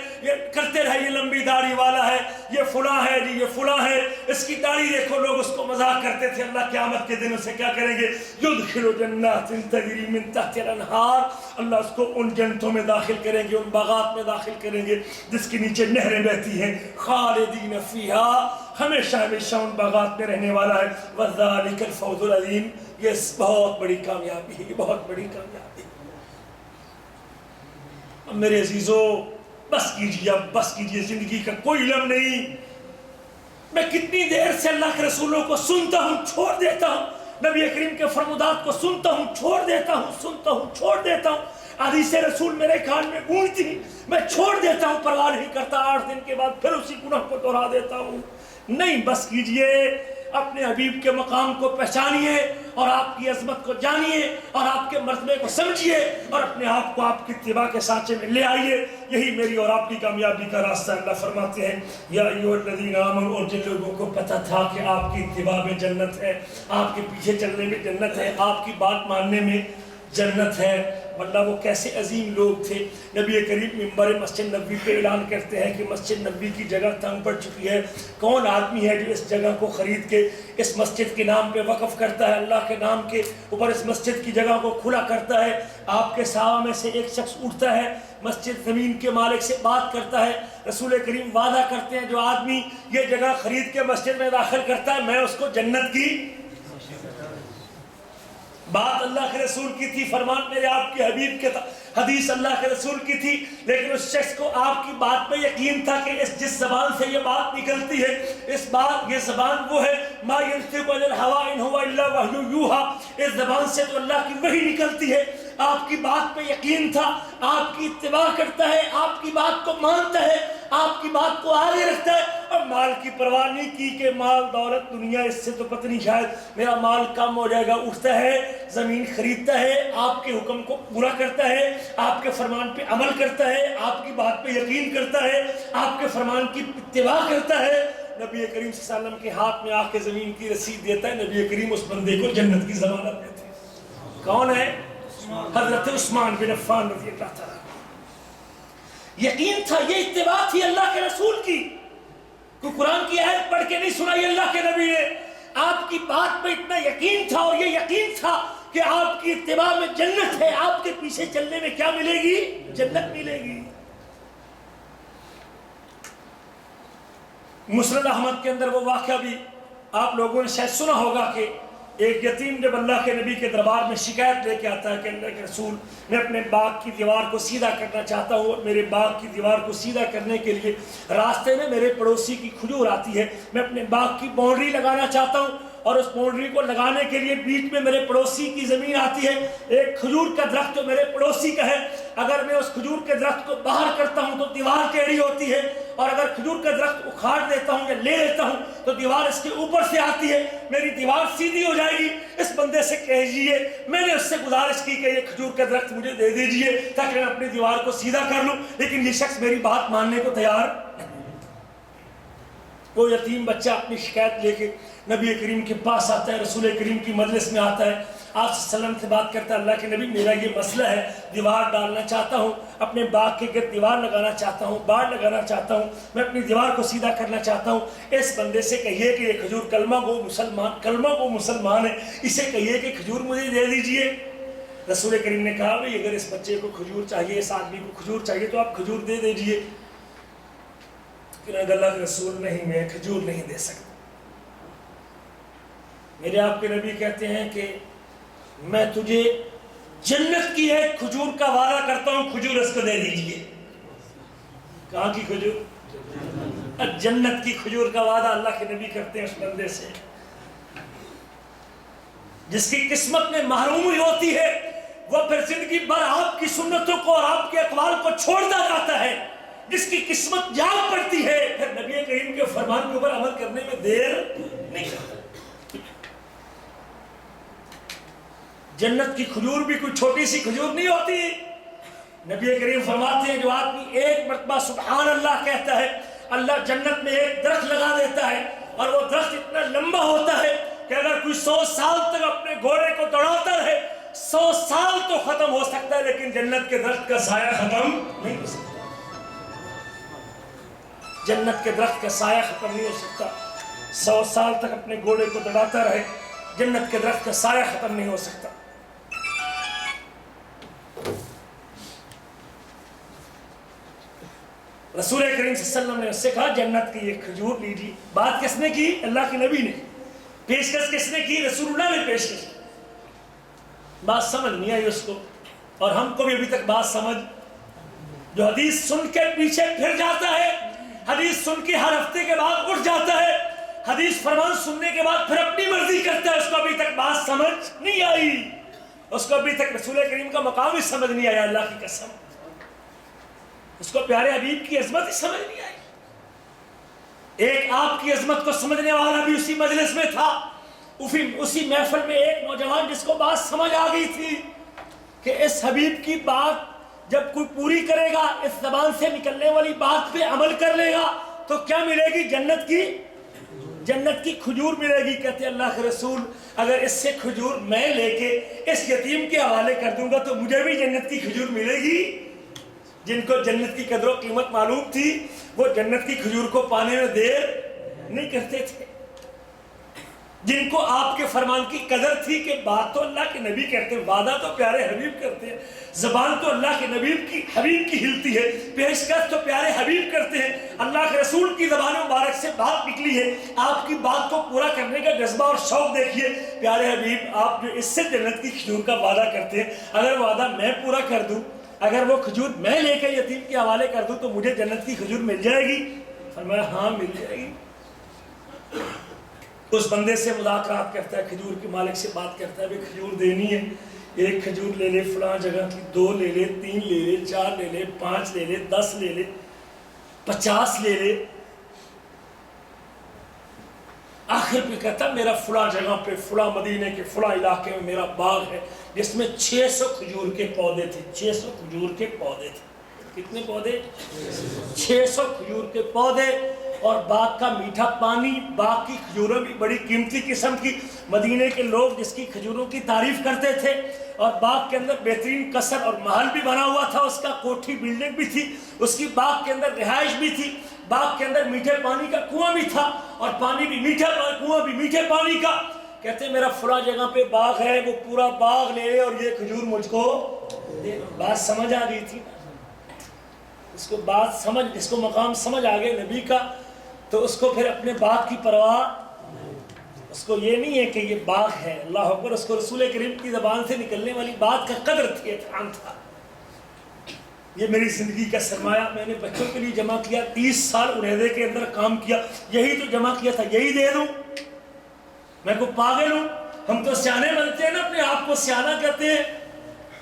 یہ لمبی داڑھی والا ہے، یہ فلاں ہے جی، یہ فلاں ہے، اس کی داڑھی دیکھو. لوگ اس کو مذاق کرتے تھے. اللہ قیامت کے دن اسے کیا کریں گے؟ یدخل جنات تجری من تحت الانہار. اللہ اس کو ان جنتوں میں داخل کریں گے، ان باغات میں داخل کریں گے جس کے نیچے نہریں بہتی ہیں. خالدین فیہا، ہمیشہ ہمیشہ ان باغات میں رہنے والا ہے. وذالک الفوز العظیم، یہ بہت بڑی کامیابی ہے، یہ بہت بڑی کامیابی ہے. اب میرے عزیزو بس کیجئے، اب بس کیجئے، زندگی کا کوئی علم نہیں. میں کتنی دیر سے اللہ کے رسولوں کو سنتا ہوں، چھوڑ دیتا ہوں، نبی کریم کے فرمودات کو سنتا ہوں، چھوڑ دیتا ہوں، سنتا ہوں، چھوڑ دیتا ہوں. حدیث رسول میرے کان میں گونجتی، میں چھوڑ دیتا ہوں، پرواہ نہیں کرتا. 8 دن کے بعد پھر اسی گناہ کو دہرا دیتا ہوں. نہیں، بس کیجئے، اپنے حبیب کے مقام کو پہچانیے اور آپ کی عظمت کو جانیے اور آپ کے مرتبے کو سمجھیے اور اپنے آپ کو آپ کی اتباع کے سانچے میں لے آئیے. یہی میری اور آپ کی کامیابی کا راستہ. اللہ فرماتے ہیں یا ایھا الذین آمنوا، اور جن لوگوں کو پتہ تھا کہ آپ کی اتباع میں جنت ہے، آپ کے پیچھے چلنے میں جنت ہے، آپ کی بات ماننے میں جنت ہے. واللہ وہ کیسے عظیم لوگ تھے. نبی کریم منبر مسجد نبوی پہ اعلان کرتے ہیں کہ مسجد نبوی کی جگہ تنگ پڑ چکی ہے. کون آدمی ہے جو اس جگہ کو خرید کے اس مسجد کے نام پہ وقف کرتا ہے، اللہ کے نام کے اوپر اس مسجد کی جگہ کو کھلا کرتا ہے. آپ کے صحابہ میں سے ایک شخص اٹھتا ہے، مسجد زمین کے مالک سے بات کرتا ہے. رسول کریم وعدہ کرتے ہیں جو آدمی یہ جگہ خرید کے مسجد میں داخل کرتا ہے، میں اس کو جنت کی. بات اللہ کے رسول کی تھی، فرمان میرے آپ کے حبیب کے تھا، حدیث اللہ کے رسول کی تھی. لیکن اس شخص کو آپ کی بات پہ یقین تھا کہ جس زبان سے یہ بات نکلتی ہے، یہ زبان وہ ہے ما ينطق عن الهوى ان هو الا وحی یوحى، اس زبان سے تو اللہ کی وحی نکلتی ہے. آپ کی بات پہ یقین تھا، آپ کی اتباع کرتا ہے، آپ کی بات کو مانتا ہے، آپ کی بات کو آگے رکھتا ہے اور مال کی پرواہ نہیں کی کہ مال دولت دنیا اس سے تو پتہ نہیں شاید میرا مال کم ہو جائے گا. اٹھتا ہے، زمین خریدتا ہے، آپ کے حکم کو پورا کرتا ہے، آپ کے فرمان پہ عمل کرتا ہے، آپ کی بات پہ یقین کرتا ہے، آپ کے فرمان کی اتباع کرتا ہے. نبی کریم صلی اللہ علیہ وسلم کے ہاتھ میں آ کے زمین کی رسید دیتا ہے، نبی کریم اس بندے کو جنت کی ضمانت دیتے ہیں. کون ہے؟ حضرت عثمان بن عفان رضی اللہ تعالیٰ. یقین تھا، یہ اتباع تھی اللہ کے رسول کی. کوئی قرآن کی آیت پڑھ کے نہیں سنائی اللہ کے نبی نے. آپ کی بات پہ اتنا یقین تھا اور یہ یقین تھا کہ آپ کی اتباع میں جنت ہے، آپ کے پیچھے چلنے میں کیا ملے گی؟ جنت ملے گی. مسند احمد کے اندر وہ واقعہ بھی آپ لوگوں نے شاید سنا ہوگا کہ ایک یتیم جب اللہ کے نبی کے دربار میں شکایت لے کے آتا ہے کہ اللہ کے رسول، میں اپنے باغ کی دیوار کو سیدھا کرنا چاہتا ہوں، میرے باغ کی دیوار کو سیدھا کرنے کے لیے راستے میں میرے پڑوسی کی کھجور آتی ہے، میں اپنے باغ کی باؤنڈری لگانا چاہتا ہوں اور اس باؤنڈری کو لگانے کے لیے بیچ میں میرے پڑوسی کی زمین آتی ہے، ایک کھجور کا درخت جو میرے پڑوسی کا ہے، اگر میں اس کھجور کے درخت کو باہر کرتا ہوں تو دیوار ٹیڑھی ہوتی ہے، اور اگر کھجور کا درخت اکھاڑ دیتا ہوں یا لے لیتا ہوں تو دیوار اس کے اوپر سے آتی ہے، میری دیوار سیدھی ہو جائے گی۔ اس بندے سے کہیے، میں نے اس سے گزارش کی کہ یہ کھجور کا درخت مجھے دے دیجئے تاکہ میں اپنی دیوار کو سیدھا کر لوں، لیکن یہ شخص میری بات ماننے کو تیار نہیں۔ کوئی یتیم بچہ اپنی شکایت لے کے نبی کریم کے پاس آتا ہے، رسول کریم کی مجلس میں آتا ہے، آپ صلی اللہ علیہ وسلم سے بات کرتا ہے، اللہ کے نبی میرا یہ مسئلہ ہے، دیوار ڈالنا چاہتا ہوں، اپنے باغ کے گرد دیوار لگانا چاہتا ہوں، باڑ لگانا چاہتا ہوں، میں اپنی دیوار کو سیدھا کرنا چاہتا ہوں۔ اس بندے سے کہیے کہ یہ کھجور کلمہ گو مسلمان ہے، اسے کہیے کہ کھجور مجھے دے دیجئے۔ رسول کریم نے کہا بھئی اگر اس بچے کو کھجور چاہیے، اس آدمی کو کھجور چاہیے تو آپ کھجور دے دیجئے۔ کہ اللہ کے رسول نہیں، میں کھجور نہیں دے سکتا۔ میرے آپ کے نبی کہتے ہیں کہ میں تجھے جنت کی ایک کھجور کا وعدہ کرتا ہوں، کھجور اس کو دے دیجئے۔ کہاں کی کھجور؟ جنت کی کھجور کا وعدہ اللہ کے نبی کرتے ہیں اس بندے سے جس کی قسمت میں محرومی ہوتی ہے، وہ پھر زندگی بھر آپ کی سنتوں کو اور آپ کے اقوال کو چھوڑتا جاتا ہے۔ جس کی قسمت جاگ پڑتی ہے پھر نبی کریم کے فرمان کے اوپر عمل کرنے میں دیر نہیں کرتا۔ جنت کی کھجور بھی کوئی چھوٹی سی کھجور نہیں ہوتی۔ نبی کریم فرماتے ہیں جو آدمی ایک مرتبہ سبحان اللہ کہتا ہے، اللہ جنت میں ایک درخت لگا دیتا ہے، اور وہ درخت اتنا لمبا ہوتا ہے کہ اگر کوئی 100 سال تک اپنے گھوڑے کو دوڑاتا رہے، 100 سال تو ختم ہو سکتا ہے لیکن جنت کے درخت کا سایہ ختم نہیں ہو سکتا۔ جنت کے درخت کا سایہ ختم نہیں ہو سکتا۔ 100 سال تک اپنے گھوڑے کو دوڑاتا رہے، جنت کے درخت کا سایہ ختم نہیں ہو سکتا۔ رسول کریم صلی اللہ علیہ وسلم نے اس سے کہا جنت کی ایک کھجور لیجیے۔ بات کس نے کی؟ اللہ کے نبی نے۔ پیشکش کس نے کی؟ رسول اللہ نے پیشکش کی۔ بات سمجھ نہیں آئی اس کو، اور ہم کو بھی ابھی تک بات سمجھ، جو حدیث سن کے پیچھے پھر جاتا ہے، حدیث سن کے ہر ہفتے کے بعد اٹھ جاتا ہے، حدیث فرمان سننے کے بعد پھر اپنی مرضی کرتا ہے، اس کو ابھی تک بات سمجھ نہیں آئی، اس کو ابھی تک رسول کریم کا مقام ہی سمجھ نہیں آیا۔ اللہ کی قسم، اس کو پیارے حبیب کی عظمت ہی سمجھ نہیں آئی۔ ایک آپ کی عظمت کو سمجھنے والا بھی اسی مجلس میں تھا، اسی محفل میں ایک نوجوان جس کو بات سمجھ آ گئی تھی کہ اس حبیب کی بات جب کوئی پوری کرے گا، اس زبان سے نکلنے والی بات پہ عمل کر لے گا تو کیا ملے گی؟ جنت کی کھجور ملے گی۔ کہتے اللہ کے رسول اگر اس سے کھجور میں لے کے اس یتیم کے حوالے کر دوں گا تو مجھے بھی جنت کی کھجور ملے گی۔ جن کو جنت کی قدر و قیمت معلوم تھی وہ جنت کی کھجور کو پانے میں دیر نہیں کرتے تھے۔ جن کو آپ کے فرمان کی قدر تھی کہ بات تو اللہ کے نبی کرتے ہیں، وعدہ تو پیارے حبیب کرتے ہیں، زبان تو اللہ کے حبیب کی ہلتی ہے، پیشکش تو پیارے حبیب کرتے ہیں، اللہ کے رسول کی زبان مبارک سے بات نکلی ہے، آپ کی بات کو پورا کرنے کا جذبہ اور شوق دیکھیے۔ پیارے حبیب آپ جو اس سے جنت کی کھجور کا وعدہ کرتے ہیں، اگر وعدہ میں پورا کر دوں، اگر وہ کھجور میں لے کے یتیم کے حوالے کر دوں تو مجھے جنت کی کھجور مل جائے گی؟ فرمایا ہاں مل جائے گی۔ اس بندے سے مذاکرات کرتا ہے، کھجور کے مالک سے بات کرتا ہے، بھی کھجور دینی ہے، ایک کھجور لے لے فلاں جگہ کی، 2 لے لے، 3 لے لے، 4 لے لے، 5 لے لے، 10 لے لے، 50 لے لے۔ آخر پہ کہتا میرا فلاں جگہ پہ فلاں مدینے کے فلاں علاقے میں میرا باغ ہے جس میں 600 کھجور کے پودے تھے۔ 600 کھجور کے پودے تھے۔ کتنے پودے؟ 600 کھجور کے پودے، اور باغ کا میٹھا پانی، باغ کی کھجوروں بھی بڑی قیمتی قسم کی، مدینے کے لوگ جس کی کھجوروں کی تعریف کرتے تھے، اور باغ کے اندر بہترین قصر اور محل بھی بنا ہوا تھا، اس کا کوٹھی بلڈنگ بھی تھی، اس کی باغ کے اندر رہائش بھی تھی، باغ کے اندر میٹھے پانی کا کنواں بھی تھا، اور پانی بھی میٹھا، کنواں بھی میٹھے پانی کا۔ کہتے میرا فلاں جگہ پہ باغ ہے، وہ پورا باغ لے اور یہ کھجور مجھ کو دے۔ بات سمجھ آ گئی تھی، اس کو بات سمجھ، اس کو مقام سمجھ آ گیا نبی کا، تو اس کو پھر اپنے باغ کی پرواہ، اس کو یہ نہیں ہے کہ یہ باغ ہے، اللہ اکبر، اس کو رسول کریم کی زبان سے نکلنے والی بات کا قدر تھی، احترام تھا۔ یہ میری زندگی کا سرمایہ، میں نے بچوں کے لیے جمع کیا، 30 سال علیحدے کے اندر کام کیا، یہی تو جمع کیا تھا، یہی دے دوں۔ میں کوئی پاگل ہوں؟ ہم تو سیانے بنتے ہیں نا، اپنے آپ کو سیانہ کہتے ہیں،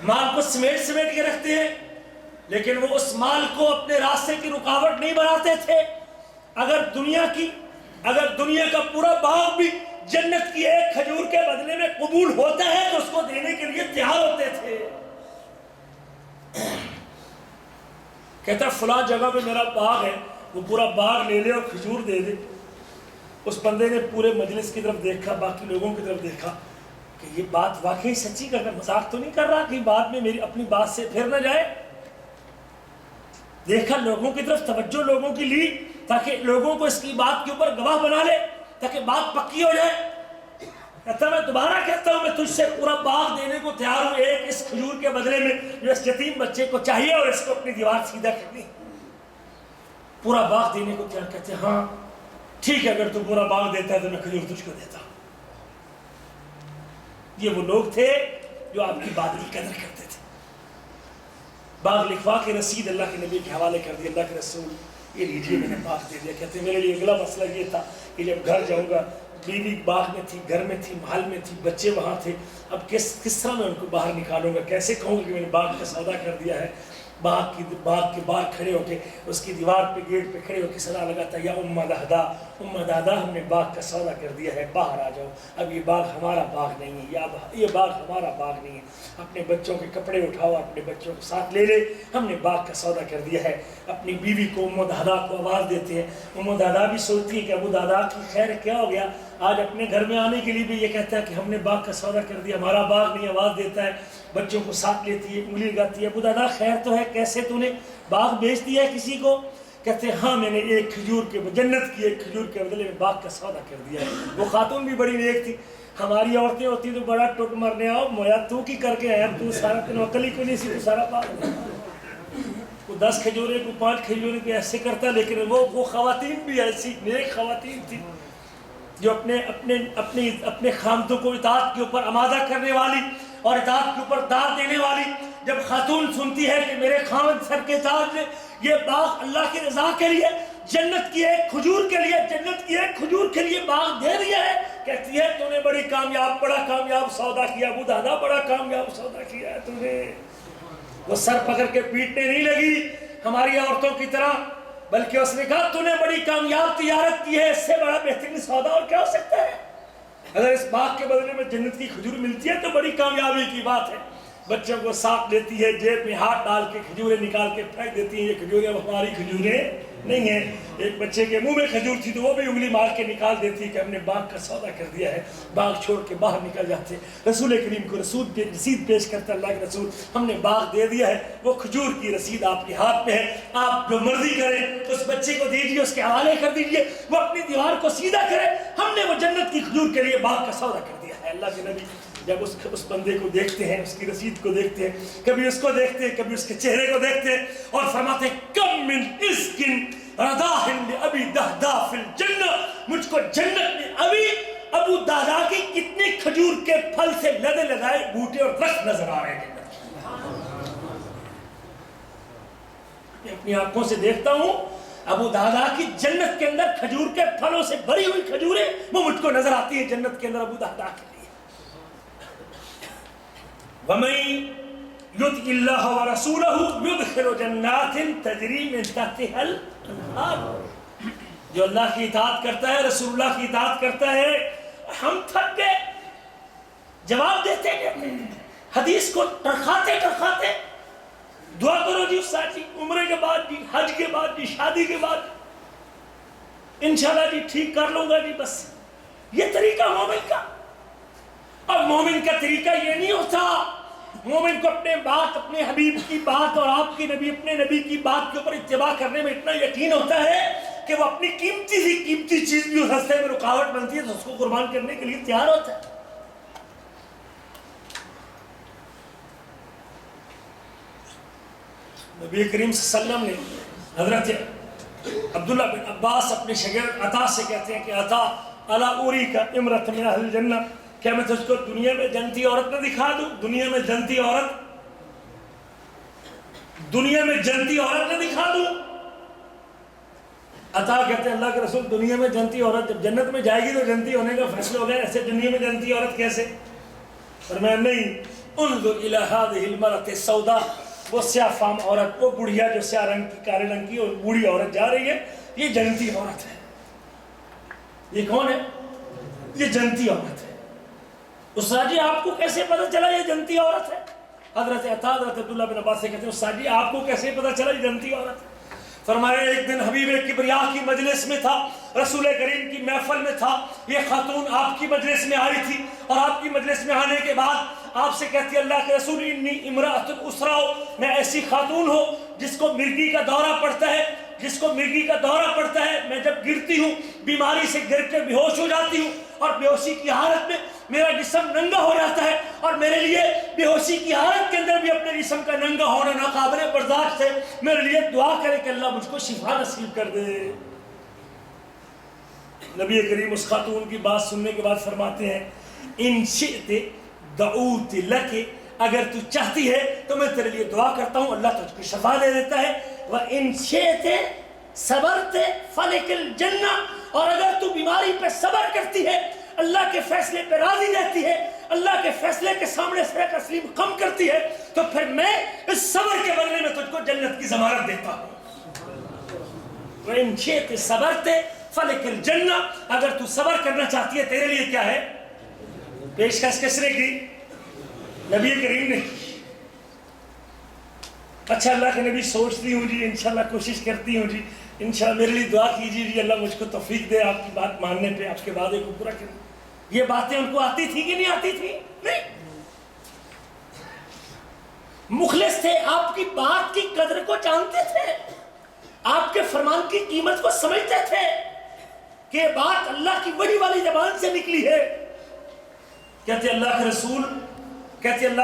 مال کو سمیٹ کے رکھتے ہیں، لیکن وہ اس مال کو اپنے راستے کی رکاوٹ نہیں بناتے تھے۔ اگر دنیا کا پورا باغ بھی جنت کی ایک کھجور کے بدلے میں قبول ہوتا ہے تو اس کو دینے کے لیے تیار ہوتے تھے۔ کہتا فلاں جگہ پہ میرا باغ ہے، وہ پورا باغ لے لے اور کھجور دے دے۔ اس بندے نے پورے مجلس کی طرف دیکھا، باقی لوگوں کی طرف دیکھا کہ یہ بات واقعی سچی کر رہا ہے، مذاق تو نہیں کر رہا کہ بعد میں میری اپنی بات سے پھر نہ جائے۔ دیکھا لوگوں کی طرف، توجہ لوگوں کی لی تاکہ لوگوں کو اس کی بات کے اوپر گواہ بنا لے، تاکہ بات پکی ہو جائے۔ کہتا میں دوبارہ کہتا ہوں، میں تجھ سے پورا باغ دینے کو تیار ہوں، ایک اس کھجور کے بدلے میں جو اس یتیم بچے کو چاہیے اور اس کو اپنی دیوار سیدھا کرنی، پورا باغ دینے کو تیار۔ کہتے ہاں ٹھیک ہے، اگر تو پورا باغ دیتا ہے تو میں کھجور تجھ کو دیتا ہوں۔ یہ وہ لوگ تھے جو آپ کی بات کی قدر کرتے تھے۔ باغ لکھوا کے رسید اللہ کے نبی کے حوالے کر دی، اللہ کے رسول یہ لیجیے میں نے باغ دے دیا۔ کہتے میرے لیے اگلا مسئلہ یہ تھا کہ جب گھر جاؤں گا، بیوی باغ میں تھی، گھر میں تھی، محل میں تھی، بچے وہاں تھے، اب کس طرح میں ان کو باہر نکالوں گا؟ کیسے کہوں گا کہ میں نے باغ کا سودا کر دیا ہے؟ باغ کے باہر کھڑے ہو کے اس کی دیوار پہ گیٹ پہ کھڑے ہو کے صدا لگاتا یا دادا ہم نے باغ کا سودا کر دیا ہے، باہر آ جاؤ، اب یہ باغ ہمارا باغ نہیں ہے، یہ باغ ہمارا باغ نہیں ہے، اپنے بچوں کے کپڑے اٹھاؤ، اپنے بچوں کو ساتھ لے لے، ہم نے باغ کا سودا کر دیا ہے۔ اپنی بیوی کو دادا کو آواز دیتے ہیں، دادا بھی سوچتی ہے کہ ابو دادا کی خیر کیا ہو گیا، آج اپنے گھر میں آنے کے لیے بھی یہ کہتا ہے کہ ہم نے باغ کا سودا کر دیا، ہمارا باغ نہیں، آواز دیتا ہے، بچوں کو ساتھ لیتی ہے، انگلی لگاتی ہے، ابو دادا خیر تو ہے، کیسے تو نے باغ بیچ دیا ہے کسی کو؟ کہتے ہیں ہاں میں نے ایک کھجور کے جنت کی ایک کھجور کے بدلے میں باغ کا سودا کر دیا ہے۔ وہ خاتون بھی بڑی نیک تھی۔ ہماری عورتیں ہوتی تو بڑا ٹوٹ مرنے آؤ مویا تو کی کر کے آیا، تو سارا دن عقل ہی کو نہیں سی، تو سارا باغ کو 10 کھجورے کو 5 کھجورے کو ایسے کرتا، لیکن وہ خواتین بھی ایسی نیک خواتین تھی جو اپنے خامدوں کو اطاعت کے اوپر آمادہ کرنے والی اور اطاعت کے اوپر دار دینے والی۔ جب خاتون سنتی ہے کہ میرے خامد سر کے تاج نے یہ باغ اللہ کی رضا کے لیے، جنت کی ایک کھجور کے لیے، جنت کی ایک کھجور کے لیے باغ دے دیا ہے، کہتی ہے تو نے بڑا کامیاب سودا کیا، ابو دادا بڑا کامیاب سودا کیا ہے تو نے۔ وہ سر پکڑ کے پیٹنے نہیں لگی ہماری عورتوں کی طرح، بلکہ اس نے کہا تو نے بڑی کامیاب تجارت کی ہے، اس سے بڑا بہترین سودا اور کیا ہو سکتا ہے؟ اگر اس باغ کے بدلے میں جنت کی کھجور ملتی ہے تو بڑی کامیابی کی بات ہے۔ بچوں کو ساتھ لیتی ہے، جیب میں ہاتھ ڈال کے کھجوریں نکال کے پھینک دیتی ہیں، یہ کھجوریں اب ہماری کھجوریں نہیں ہیں۔ ایک بچے کے منہ میں کھجور تھی تو وہ بھی انگلی مار کے نکال دیتی کہ ہم نے باغ کا سودا کر دیا ہے، باغ چھوڑ کے باہر نکل جاتے۔ رسول کریم کو رسید پیش کرتا، اللہ کے رسول ہم نے باغ دے دیا ہے، وہ کھجور کی رسید آپ کے ہاتھ میں ہے، آپ جو مرضی کریں اس بچے کو دیجیے، اس کے حوالے کر دیجیے، وہ اپنی دیوار کو سیدھا کرے، ہم نے وہ جنت کی کھجور کے لیے باغ کا سودا کر دیا ہے۔ اللہ کے نبی جب اس بندے کو دیکھتے ہیں، اس کی رسید کو دیکھتے ہیں، کبھی اس کو دیکھتے ہیں، کبھی اس کے چہرے کو دیکھتے ہیں، اور فرماتے ہیں کم من اسکن رداہ لابی دہدا فی الجنہ، مجھ کو جنت میں ابو دادا کی کتنے کھجور کے پھل سے لدے لگائے بوٹے اور درخت نظر آ رہے ہیں جنت میں۔ اپنی آنکھوں سے دیکھتا ہوں ابو دادا کی جنت کے اندر کھجور کے پھلوں سے بھری ہوئی کھجوریں وہ مجھ کو نظر آتی ہیں جنت کے اندر ابو دادا کے لیے۔ وَمَن يُطِعِ اللَّهَ وَرَسُولَهُ يُدْخِلْهُ جَنَّاتٍ تَجْرِي مِن تَحْتِهَا الْأَنْهَارُ، جو اللہ کی اطاعت کرتا ہے، رسول اللہ کی اطاعت کرتا ہے۔ ہم تھک گئے جواب دیتے گئے، حدیث کو ٹرکھاتے دعا کرو جی استاد جی، عمرے کے بعد جی، حج کے بعد جی، شادی کے بعد انشاءاللہ جی ٹھیک کر لوں گا جی، بس یہ طریقہ مومن کا۔ اور مومن کا طریقہ یہ نہیں ہوتا، مومن کو اپنے حبیب کی بات اور آپ کی نبی اپنے نبی کی بات کے اوپر اتباع کرنے میں اتنا یقین ہوتا ہے کہ وہ اپنی قیمتی چیز بھی اس راستے میں رکاوٹ بنتی ہے تو اس کو قربان کرنے کے لیے تیار ہوتا ہے۔ نبی کریم صلی اللہ علیہ وسلم نے حضرت عبداللہ بن عباس اپنے شاگرد عطا سے کہتے ہیں کہ عطا الا اوری کا امرت من اہل الجنہ، کیا میں تجھ کو دنیا میں جنتی عورت نہ دکھا دوں؟ دنیا میں جنتی عورت نہ دکھا دوں؟ عطا کہتے ہیں اللہ کے رسول دنیا میں جنتی عورت جب جنت میں جائے گی تو جنتی ہونے کا فیصلہ ہو گیا، ایسے دنیا میں جنتی عورت کیسے؟ فرمایا نہیں، انظر الی هذه المرأة السوداء، وہ سیاہ فام عورت، وہ بڑھیا جو سیاہ رنگ کی کالے رنگ کی اور بوڑھی عورت جا رہی ہے، یہ جنتی عورت ہے۔ یہ کون ہے؟ یہ جنتی عورت ہے۔ استاد جی آپ کو کیسے پتہ چلا یہ جنتی عورت ہے؟ حضرت عطا حضرت عبداللہ بن عباس سے کہتے ہیں استاد جی آپ کو کیسے پتہ چلا یہ جنتی عورت ہے؟ فرمایا ایک دن حبیب کبریا کی مجلس میں تھا، رسول کریم کی محفل میں تھا، یہ خاتون آپ کی مجلس میں آئی تھی اور آپ کی مجلس میں آنے کے بعد آپ سے کہتی اللہ کے رسول انی امرأۃ اسرا، میں ایسی خاتون ہوں جس کو مرگی کا دورہ پڑتا ہے، جس کو مرگی کا دورہ پڑتا ہے، میں جب گرتی ہوں بیماری سے گر کے بے ہوش ہو جاتی ہوں اور بے ہوشی کی حالت میں میرا جسم ننگا ہو جاتا ہے، اور میرے لیے بے ہوشی کی حالت کے اندر بھی اپنے جسم کا ننگا ہونا ناقابل برداشت ہے، میرے لیے دعا کرے کہ اللہ مجھ کو شفا نصیب کر دے۔ نبی کریم اس خاتون کی بات سننے کے بعد فرماتے ہیں ان شئت دعوت لک، اگر تو چاہتی ہے تو میں تیرے لیے دعا کرتا ہوں، اللہ تجھ کو شفا دے دیتا ہے۔ وَإِن شئت صبرت فلک الجنہ، اور اگر تو بیماری پہ صبر کرتی ہے، اللہ کے فیصلے پہ راضی رہتی ہے، اللہ کے فیصلے کے سامنے سر تسلیم خم کرتی ہے، تو پھر میں اس صبر کے بدلے میں تجھ کو جنت کی ضمانت دیتا ہوں۔ وَإِن شئت صبرت فلک الجنہ، اگر تو صبر کرنا چاہتی ہے تیرے لیے کیا ہے؟ پیشکش کس نے کی؟ نبی کریم نے کی۔ اچھا اللہ کے نبی سوچتی ہوں جی، انشاءاللہ کوشش کرتی ہوں جی، انشاءاللہ میرے لیے دعا کیجیے جی، اللہ مجھ کو توفیق دے آپ کی بات ماننے پہ، آپ کے وعدے کو پورا کرنے۔ یہ باتیں ان کو آتی تھی کہ نہیں آتی تھی؟ نہیں، مخلص تھے، آپ کی بات کی قدر کو جانتے تھے، آپ کے فرمان کی قیمت کو سمجھتے تھے کہ یہ بات اللہ کی وحی والی زبان سے نکلی ہے۔ کہتے اللہ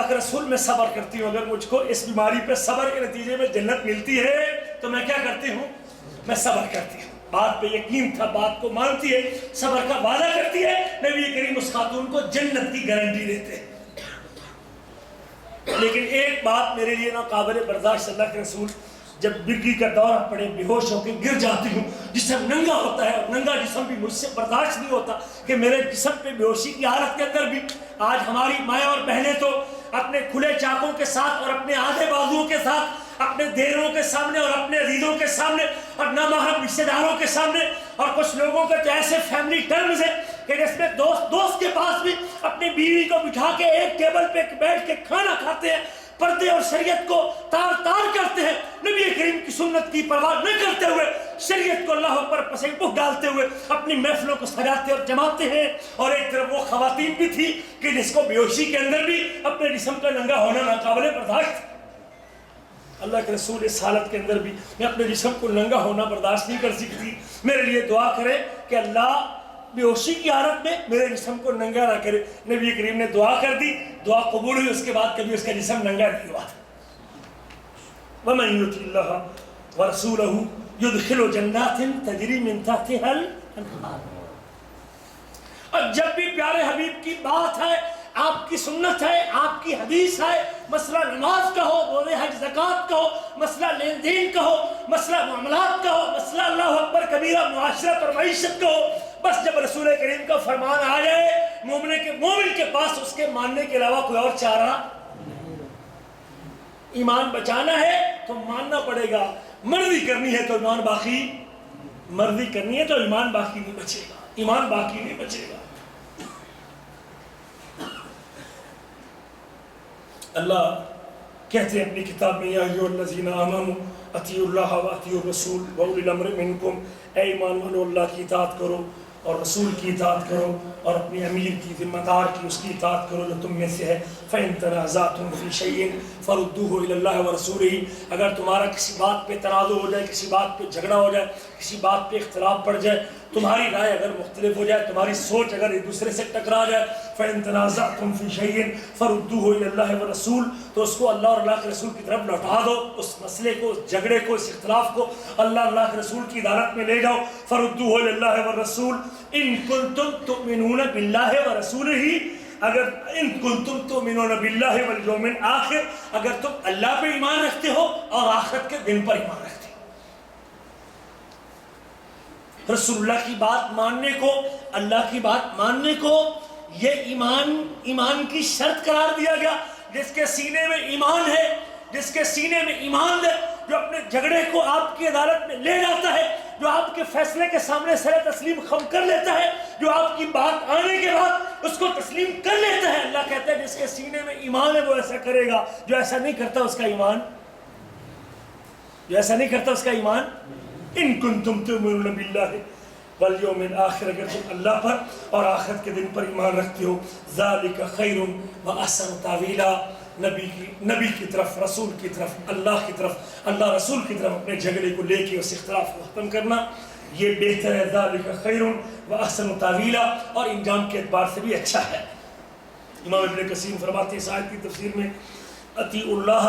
کے رسول میں صبر کرتی ہوں، اگر مجھ کو اس بیماری پہ صبر کے نتیجے میں جنت ملتی ہے تو میں کیا کرتی ہوں؟ میں صبر کرتی ہوں۔ بات پہ یقین تھا، بات کو مانتی ہے، صبر کا وعدہ کرتی ہے۔ نبی کریم اس خاتون کو جنت کی گارنٹی دیتے ہیں۔ لیکن ایک بات میرے لیے ناقابل برداشت، اللہ کے رسول جب مرگی کا دورہ پڑے بے ہوش ہو کے گر جاتی ہوں، جسم ننگا ہوتا ہے اور ننگا جسم بھی مجھ سے برداشت نہیں ہوتا کہ میرے جسم پہ بے ہوشی کی حالت کے اندر بھی آج ہماری مائیں اور بہنیں تو اپنے کھلے چاقوں کے ساتھ اور اپنے آدھے بازوؤں کے ساتھ اپنے دیروں کے سامنے اور اپنے عزیزوں کے سامنے اور نامحرم رشتہ داروں کے سامنے، اور کچھ لوگوں کے تو ایسے فیملی ٹرمز ہیں کہ جس میں دوست کے پاس بھی اپنی بیوی کو بٹھا کے ایک ٹیبل پہ بیٹھ کے کھانا کھاتے ہیں، پردے اور شریعت کو تار تار کرتے ہیں، نبی کریم کی سنت کی پرواہ نہ کرتے ہوئے، شریعت کو اللہ پر پسے پہ ڈالتے ہوئے اپنی محفلوں کو سجاتے اور جماتے ہیں۔ اور ایک طرف وہ خواتین بھی تھی کہ جس کو بیہوشی کے اندر بھی اپنے جسم کا ننگا ہونا ناقابل برداشت۔ اللہ کے رسول اس حالت کے اندر بھی میں اپنے جسم کو ننگا ہونا برداشت نہیں کر سکتی، میرے لیے دعا کرے کہ اللہ بے ہوشی کی حالت میں میرے جسم کو ننگا نہ کرے۔ نبی کریم نے دعا کر دی، دعا قبول ہوئی، اس کے بعد کبھی اس کا جسم ننگا نہیں ہوا۔ وَمَن يُطِعِ اللَّهَ وَرَسُولَهُ يُدْخِلُ جَنَّاتٍ تَجْرِي مِن تَحْتِهَا الْأَنْهَارُ۔ اور جب بھی پیارے حبیب کی بات ہے، آپ کی سنت ہے، آپ کی حدیث ہے، مسئلہ نماز کا ہو، روزے حج زکوٰۃ کا ہو، مسئلہ لین دین کا ہو، مسئلہ معاملات کا ہو، مسئلہ اللہ اکبر کبیرہ معاشرت اور معیشت کا ہو، بس جب رسول کریم کا فرمان آ جائے مومن کے پاس اس کے ماننے کے علاوہ کوئی اور چارہ، ایمان بچانا ہے تو ماننا پڑے گا، مرضی کرنی ہے تو ایمان باقی، مرضی کرنی ہے تو ایمان باقی نہیں بچے گا، ایمان باقی نہیں بچے گا۔ اللہ کہتے ہیں اپنی کتاب میں یا ایھا الذین آمنوا اطیعوا اللہ واطیعوا الرسول واولی الامر منکم، اے ایمان والو اللہ کی اطاعت کرو اور رسول کی اطاعت کرو اور اپنے امیر کی، ذمہ دار کی، اس کی اطاعت کرو جو تم میں سے ہے۔ فَإِن تَنَازَعْتُمْ فِي شَيْءٍ فَرُدُّوهُ إِلَى اللَّهِ وَرَسُولِهِ، اگر تمہارا کسی بات پہ تنازع ہو جائے، کسی بات پہ جھگڑا ہو جائے، کسی بات پہ اختلاف پڑ جائے، تمہاری رائے اگر مختلف ہو جائے، تمہاری سوچ اگر ایک دوسرے سے ٹکرا جائے، فَإِن تَنَازَعْتُمْ فِي شَيْءٍ فَرُدُّوهُ إِلَى اللَّهِ وَرَسُولِهِ، تو اس کو اللہ اور اللہ کے رسول کی طرف لوٹا دو، اس مسئلے کو، اس جھگڑے کو، اس اختلاف کو اللہ کے رسول کی عدالت میں لے جاؤ۔ فَرُدُّوهُ إِلَى اللَّهِ وَالرَّسُولِ إِن كُنتُمْ تُؤْمِنُونَ بِاللَّهِ وَرَسُولِهِ، اگر ان کنتم تؤمنون باللہ والیوم الآخر، اگر تم اللہ پہ ایمان رکھتے ہو اور آخرت کے دن پر ایمان رکھتے ہو۔ رسول اللہ کی بات ماننے کو، اللہ کی بات ماننے کو یہ ایمان کی شرط قرار دیا گیا۔ جس کے سینے میں ایمان ہے، جس کے سینے میں ایمان ہے، جو اپنے جھگڑے کو آپ کی عدالت میں لے جاتا ہے، جو آپ کے فیصلے کے سامنے سر تسلیم خم کر لیتا ہے، جو آپ کی بات آنے کے بعد اس کو تسلیم کر لیتا ہے، اللہ کہتا ہے جس کے سینے میں ایمان ہے وہ ایسا کرے گا۔ جو ایسا نہیں کرتا اس کا ایمان، جو ایسا نہیں کرتا اس کا ایمان، ان کنتم تؤمنون باللہ والیوم الآخر، اگر تم اللہ پر اور آخرت کے دن پر ایمان رکھتے ہو، ذالک خیر واحسن تاویلا، نبی کی طرف، رسول کی طرف، اللہ کی طرف، اللہ رسول کی طرف اپنے جھگڑے کو لے کے اس اختلاف کو ختم کرنا یہ بہتر ہے۔ ذالک خیر واحسن تاویلا، اور انجام کے اعتبار سے بھی اچھا ہے۔ امام ابن کثیر فرماتے ہیں اس آیت کی تفسیر میں، اطیعوا اللہ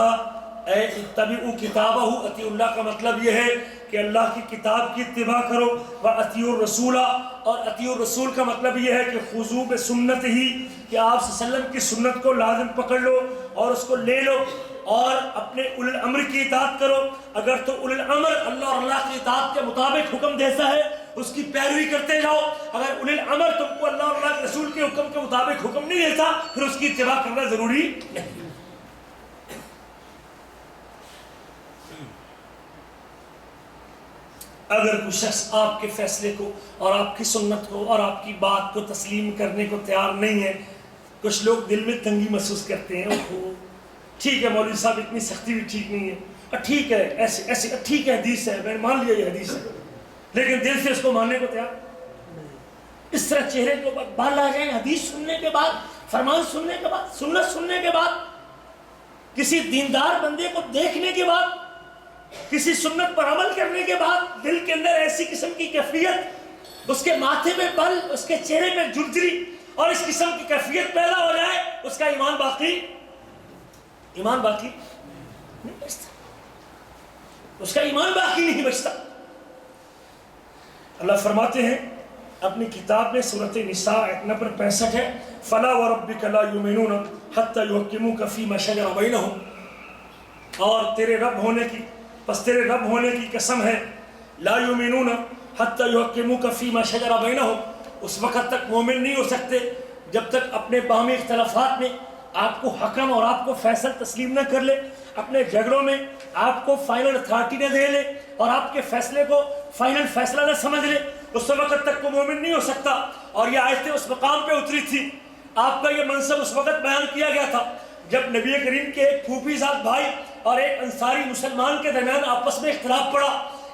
اے اتبعوا کتابہ، اطیعوا اللہ کا مطلب یہ ہے کہ اللہ کی کتاب کی اتباع کرو، وَأَطِيعُوا الرَّسُولَ، اور اطیعوا الرسول کا مطلب یہ ہے کہ خُذُوا بِسُنَّتِهِ، کہ آپ صلی اللہ علیہ وسلم کی سنت کو لازم پکڑ لو اور اس کو لے لو، اور اپنے اولی الامر کی اطاعت کرو۔ اگر تو اولی الامر اللہ اور اللہ کی اطاعت کے مطابق حکم دیتا ہے اس کی پیروی کرتے جاؤ، اگر اولی الامر تم کو اللہ اور اللہ کے رسول کے حکم کے مطابق حکم نہیں دیتا پھر اس کی اتباع کرنا ضروری نہیں۔ اگر کوئی شخص آپ کے فیصلے کو اور آپ کی سنت کو اور آپ کی بات کو تسلیم کرنے کو تیار نہیں ہے، کچھ لوگ دل میں تنگی محسوس کرتے ہیں، ٹھیک ہے مولوی صاحب اتنی سختی بھی ٹھیک نہیں ہے، ٹھیک ہے ایسے ٹھیک ہے حدیث ہے، میں نے مان لیا یہ حدیث ہے، لیکن دل سے اس کو ماننے کو تیار۔ اس طرح چہرے کے اوپر بال آ جائیں حدیث سننے کے بعد، فرمان سننے کے بعد، سنت سننے کے بعد، کسی دیندار بندے کو دیکھنے کے بعد، کسی سنت پر عمل کرنے کے بعد دل کے اندر ایسی قسم کی کیفیت، اس کے ماتھے میں بل، اس کے چہرے میں جھرجھری اور اس قسم کی کیفیت پیدا ہو جائے، اس کا ایمان باقی نہیں بچتا، اس کا ایمان باقی نہیں بچتا۔ اللہ فرماتے ہیں اپنی کتاب میں سورۃ نساء آیت نمبر 65 ہے، فَلَا وَرَبِّكَ لَا يُؤْمِنُونَ حَتَّى يُحَكِّمُوكَ فِي مَا شَجَرَ بَيْنَهُمْ، اور تیرے رب ہونے کی قسم ہے، لا یؤمنون حتی یحکموک فیما شجر بینہم، اس وقت تک مومن نہیں ہو سکتے جب تک اپنے باہمی اختلافات میں آپ کو حکم اور آپ کو فیصل تسلیم نہ کر لے، اپنے جھگڑوں میں آپ کو فائنل اتھارٹی نہ دے لے اور آپ کے فیصلے کو فائنل فیصلہ نہ سمجھ لے، اس وقت تک وہ مومن نہیں ہو سکتا۔ اور یہ آیتیں اس مقام پہ اتری تھی، آپ کا یہ منصب اس وقت بیان کیا گیا تھا جب نبی کریم کے ایک پھوپھی زاد بھائی اور ایک انصاری مسلمان کے درمیان آپس میں اختلاف پڑا۔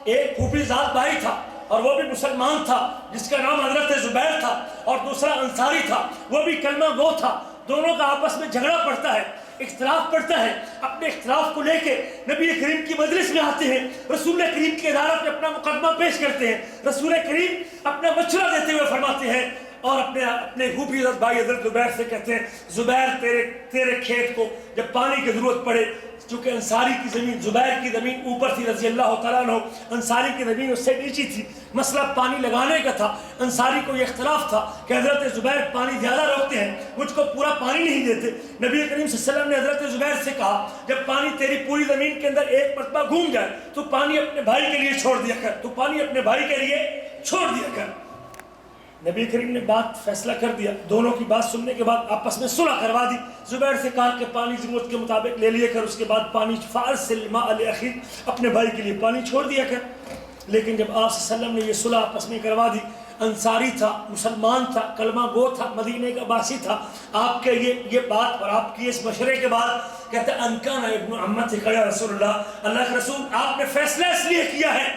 ایک پھوپھی زاد بھائی تھا اور وہ بھی مسلمان تھا جس کا نام حضرت زبیر تھا، اور دوسرا انصاری تھا وہ بھی کلمہ گو تھا۔ دونوں کا آپس میں جھگڑا پڑتا ہے، اختلاف پڑتا ہے، اپنے اختلاف کو لے کے نبی کریم کی مجلس میں آتے ہیں، رسول کریم کی عدالت میں اپنا مقدمہ پیش کرتے ہیں، رسول کریم اپنا مشورہ دیتے ہوئے فرماتے ہیں اور اپنے پھوپھی بھائی حضرت زبیر سے کہتے ہیں، زبیر تیرے کھیت کو جب پانی کی ضرورت پڑے، چونکہ انصاری کی زمین، زبیر کی زمین اوپر تھی رضی اللہ تعالیٰ عنہ، انصاری کی زمین اس سے نیچی تھی، مسئلہ پانی لگانے کا تھا۔ انصاری کو یہ اختلاف تھا کہ حضرت زبیر پانی زیادہ روکتے ہیں، مجھ کو پورا پانی نہیں دیتے۔ نبی کریم صلی اللہ علیہ وسلم نے حضرت زبیر سے کہا جب پانی تیری پوری زمین کے اندر ایک مرتبہ گھوم جائے تو پانی اپنے بھائی کے لیے چھوڑ دیا کر، تو پانی اپنے بھائی کے لیے چھوڑ دیا کر۔ نبی کریم نے بات فیصلہ کر دیا، دونوں کی بات سننے کے بعد آپس میں صلح کروا دی۔ زبیر سے کہا کہ پانی ضرورت کے مطابق لے لیا کر، اس کے بعد پانی فارسل ماء لأخیک، اپنے بھائی کے لیے پانی چھوڑ دیا کر۔ لیکن جب آپ صلی اللہ علیہ وسلم نے یہ صلح آپس میں کروا دی، انصاری تھا، مسلمان تھا، کلمہ گو تھا، مدینے کا باسی تھا، آپ کے یہ بات اور آپ کی اس مشورے کے بعد کہتے ہیں انکان ابن عمتک یا رسول اللہ، اللہ کے رسول آپ نے فیصلہ اس لیے کیا ہے،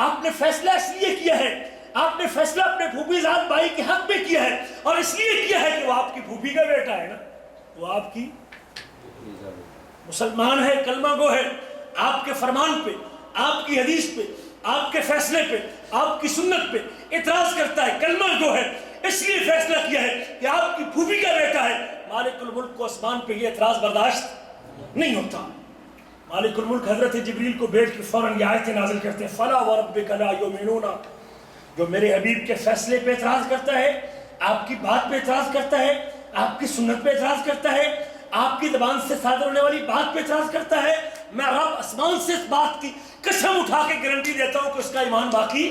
آپ نے فیصلہ اس لیے کیا ہے، آپ نے فیصلہ اپنے پھوپھی زاد بھائی کے حق میں کیا ہے، اور اس لیے کیا ہے کہ وہ آپ کی پھوپھی کا بیٹا ہے نا، وہ آپ کی مسلمان ہے، کلمہ گو ہے، آپ کے فرمان پہ، آپ کی حدیث پہ، آپ کے فیصلے پہ، آپ کی سنت پہ اعتراض کرتا ہے، کلمہ گو ہے، اس لیے فیصلہ کیا ہے کہ آپ کی پھوپھی کا بیٹا ہے۔ مالک الملک کو آسمان پہ یہ اعتراض برداشت نہیں ہوتا۔ مالک الملک حضرت جبریل کو بھیج کے فوراً یہ آیتیں نازل کرتے ہیں، فَلَا وَرَبِّكَ لَا يُؤْمِنُونَ، جو میرے حبیب کے فیصلے پہ اعتراض کرتا ہے، آپ کی بات پہ اعتراض کرتا ہے، آپ کی سنت پہ اعتراض کرتا ہے، آپ کی زبان سے صادر ہونے والی بات پہ اعتراض کرتا ہے، میں رب آسمان سے اس بات کی قسم اٹھا کے گارنٹی دیتا ہوں کہ اس کا ایمان باقی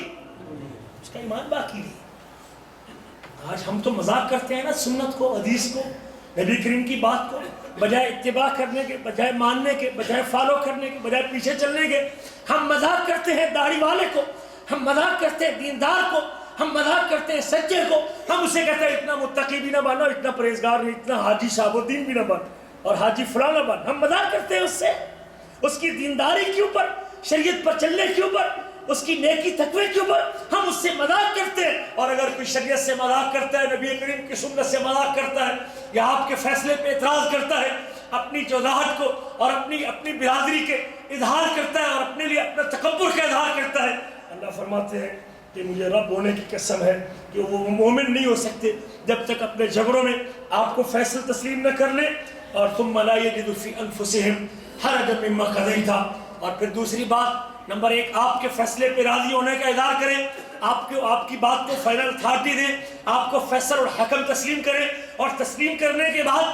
اس کا ایمان باقی نہیں. آج ہم تو مذاق کرتے ہیں نا سنت کو, حدیث کو, نبی کریم کی بات کو, بجائے اتباع کرنے کے, بجائے ماننے کے, بجائے فالو کرنے کے, بجائے پیچھے چلنے کے ہم مذاق کرتے ہیں داڑھی والے کو, ہم مذاق کرتے ہیں دیندار کو, ہم مذاق کرتے ہیں سچے کو. ہم اسے کہتے ہیں اتنا متقی بھی نہ بنو, اتنا پرہیزگار نہیں, اتنا حاجی شہاب الدین بھی نہ بن, اور حاجی فلاں نہ بن. ہم مذاق کرتے ہیں اس سے, اس کی دینداری کے اوپر, شریعت پر چلنے کے اوپر, اس کی نیکی تقوی کے اوپر ہم اس سے مذاق کرتے ہیں. اور اگر کوئی شریعت سے مذاق کرتا ہے, نبی کریم کی سنت سے مذاق کرتا ہے, یا آپ کے فیصلے پہ اعتراض کرتا ہے, اپنی جوزاہٹ کو اور اپنی برادری کے اظہار کرتا ہے, اور اپنے لیے اپنا تکبر کا اظہار کرتا ہے, اللہ فرماتے ہیں کہ مجھے رب ہونے کی قسم ہے کہ وہ مومن نہیں ہو سکتے جب تک اپنے جھگڑوں میں آپ کو فیصل تسلیم نہ کر لیں. اور ثم لا یجدوا فی انفسہم حرجا مما قضیت. اور پھر دوسری بات, نمبر ایک, آپ کے فیصلے پہ راضی ہونے کا اظہار کریں, آپ کی بات کو فائنل اتھارٹی دیں, آپ کو فیصل اور حکم تسلیم کریں, اور تسلیم کرنے کے بعد,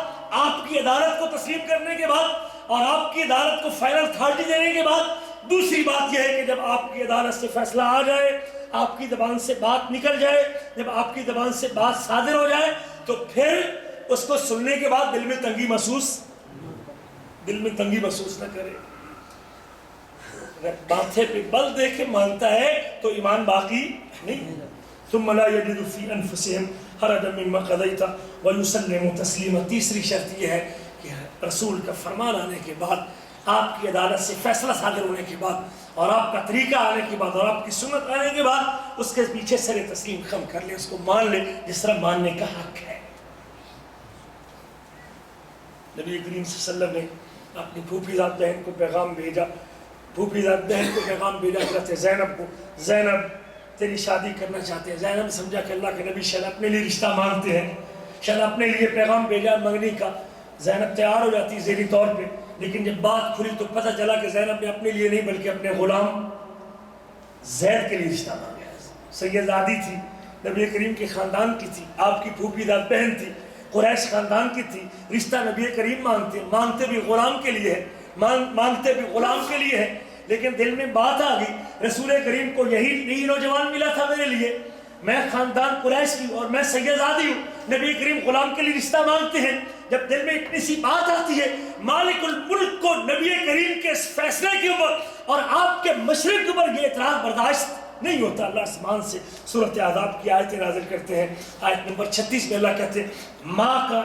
آپ کی عدالت کو تسلیم کرنے کے بعد, اور آپ کی عدالت کو فائنل اتھارٹی دینے کے بعد, دوسری بات یہ ہے کہ جب آپ کی عدالت سے فیصلہ آ جائے, آپ کی زبان سے بات نکل جائے, جب آپ کی زبان سے بات صادر ہو جائے, تو پھر اس کو سننے کے بعد دل میں تنگی محسوس نہ کرے. اگر ماتھے پہ بل دے کے مانتا ہے تو ایمان باقی نہیں. ثم لا یجدوا فی انفسہم حرجا مما قضیت ویسلموا تسلیما. تیسری شرط یہ ہے کہ رسول کا فرمان آنے کے بعد, آپ کی عدالت سے فیصلہ صادر ہونے کے بعد, اور آپ کا طریقہ آنے کے بعد, اور آپ کی سنت آنے کے بعد, اس کے پیچھے سر تسلیم خم کر لے, اس کو مان لے جس طرح ماننے کا حق ہے. نبی کریم صلی اللہ علیہ وسلم نے اپنی پھوپھی ذات بہن کو پیغام بھیجا, کہتے زینب کو, زینب تیری شادی کرنا چاہتے ہیں. زینب سمجھا کہ اللہ کے نبی شاید اپنے لیے رشتہ مانگتے ہیں, شاید اپنے لیے پیغام بھیجا منگنی کا. زینب تیار ہو جاتی ذیلی طور پہ, لیکن جب بات کھلی تو پتہ چلا کہ زینب نے اپنے لیے نہیں بلکہ اپنے غلام زید کے لیے رشتہ مانگا. سیدزادی تھی, نبی کریم کے خاندان کی تھی, آپ کی پھوپھی ذات بہن تھی, قریش خاندان کی تھی. رشتہ نبی کریم مانگتے بھی غلام کے لیے ہے, مانگتے بھی غلام کے لیے ہے. لیکن دل میں بات آ گئی, رسول کریم کو یہی نوجوان ملا تھا میرے لیے, میں خاندان قریش کی اور میں سیدزادی ہوں, نبی کریم غلام کے لیے رشتہ مانگتے ہیں. جب دل میں اتنی سی بات آتی ہے, مالک الملک کو نبی کریم کے اس فیصلے کے اوپر اور آپ کے مشرق کے اوپر یہ اعتراض برداشت نہیں ہوتا. اللہ آسمان سے سورۃ احزاب کی آیتیں نازل کرتے ہیں. آیت نمبر 36 میں اللہ کہتے ہیں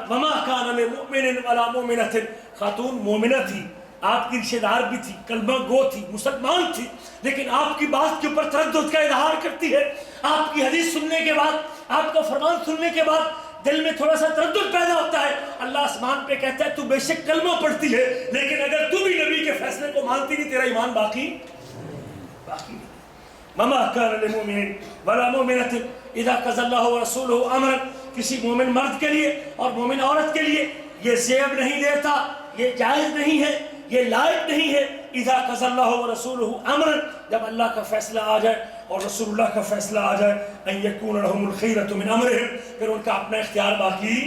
وما کان لمؤمن ولا مؤمنۃ. خاتون مومنہ تھی, آپ کی رشتہ دار بھی تھی, کلمہ گو تھی, مسلمان تھی, لیکن آپ کی بات کے اوپر تردد کا اظہار کرتی ہے. آپ کی حدیث سننے کے بعد, آپ کا فرمان سننے کے بعد دل میں تھوڑا سا تردد پیدا ہوتا ہے. اللہ آسمان پہ کہتا ہے تو بے شک کلمہ پڑھتی ہے, لیکن اگر تو بھی نبی کے فیصلے کو مانتی نہیں, تیرا ایمان باقی نہیں. وما کان لمؤمن ولا مؤمنۃ اذا قضى الله ورسوله امرا. کسی مومن مرد کے لیے اور مومن عورت کے لیے یہ زیب نہیں دیتا, یہ جائز نہیں ہے, یہ لائق نہیں ہے. اذا قضى الله ورسوله امرا, جب اللہ کا فیصلہ آ جائے اور رسول اللہ کا فیصلہ آ جائے, ان یکون لهم الخیرۃ من امرهم, پھر ان کا اپنا اختیار باقی.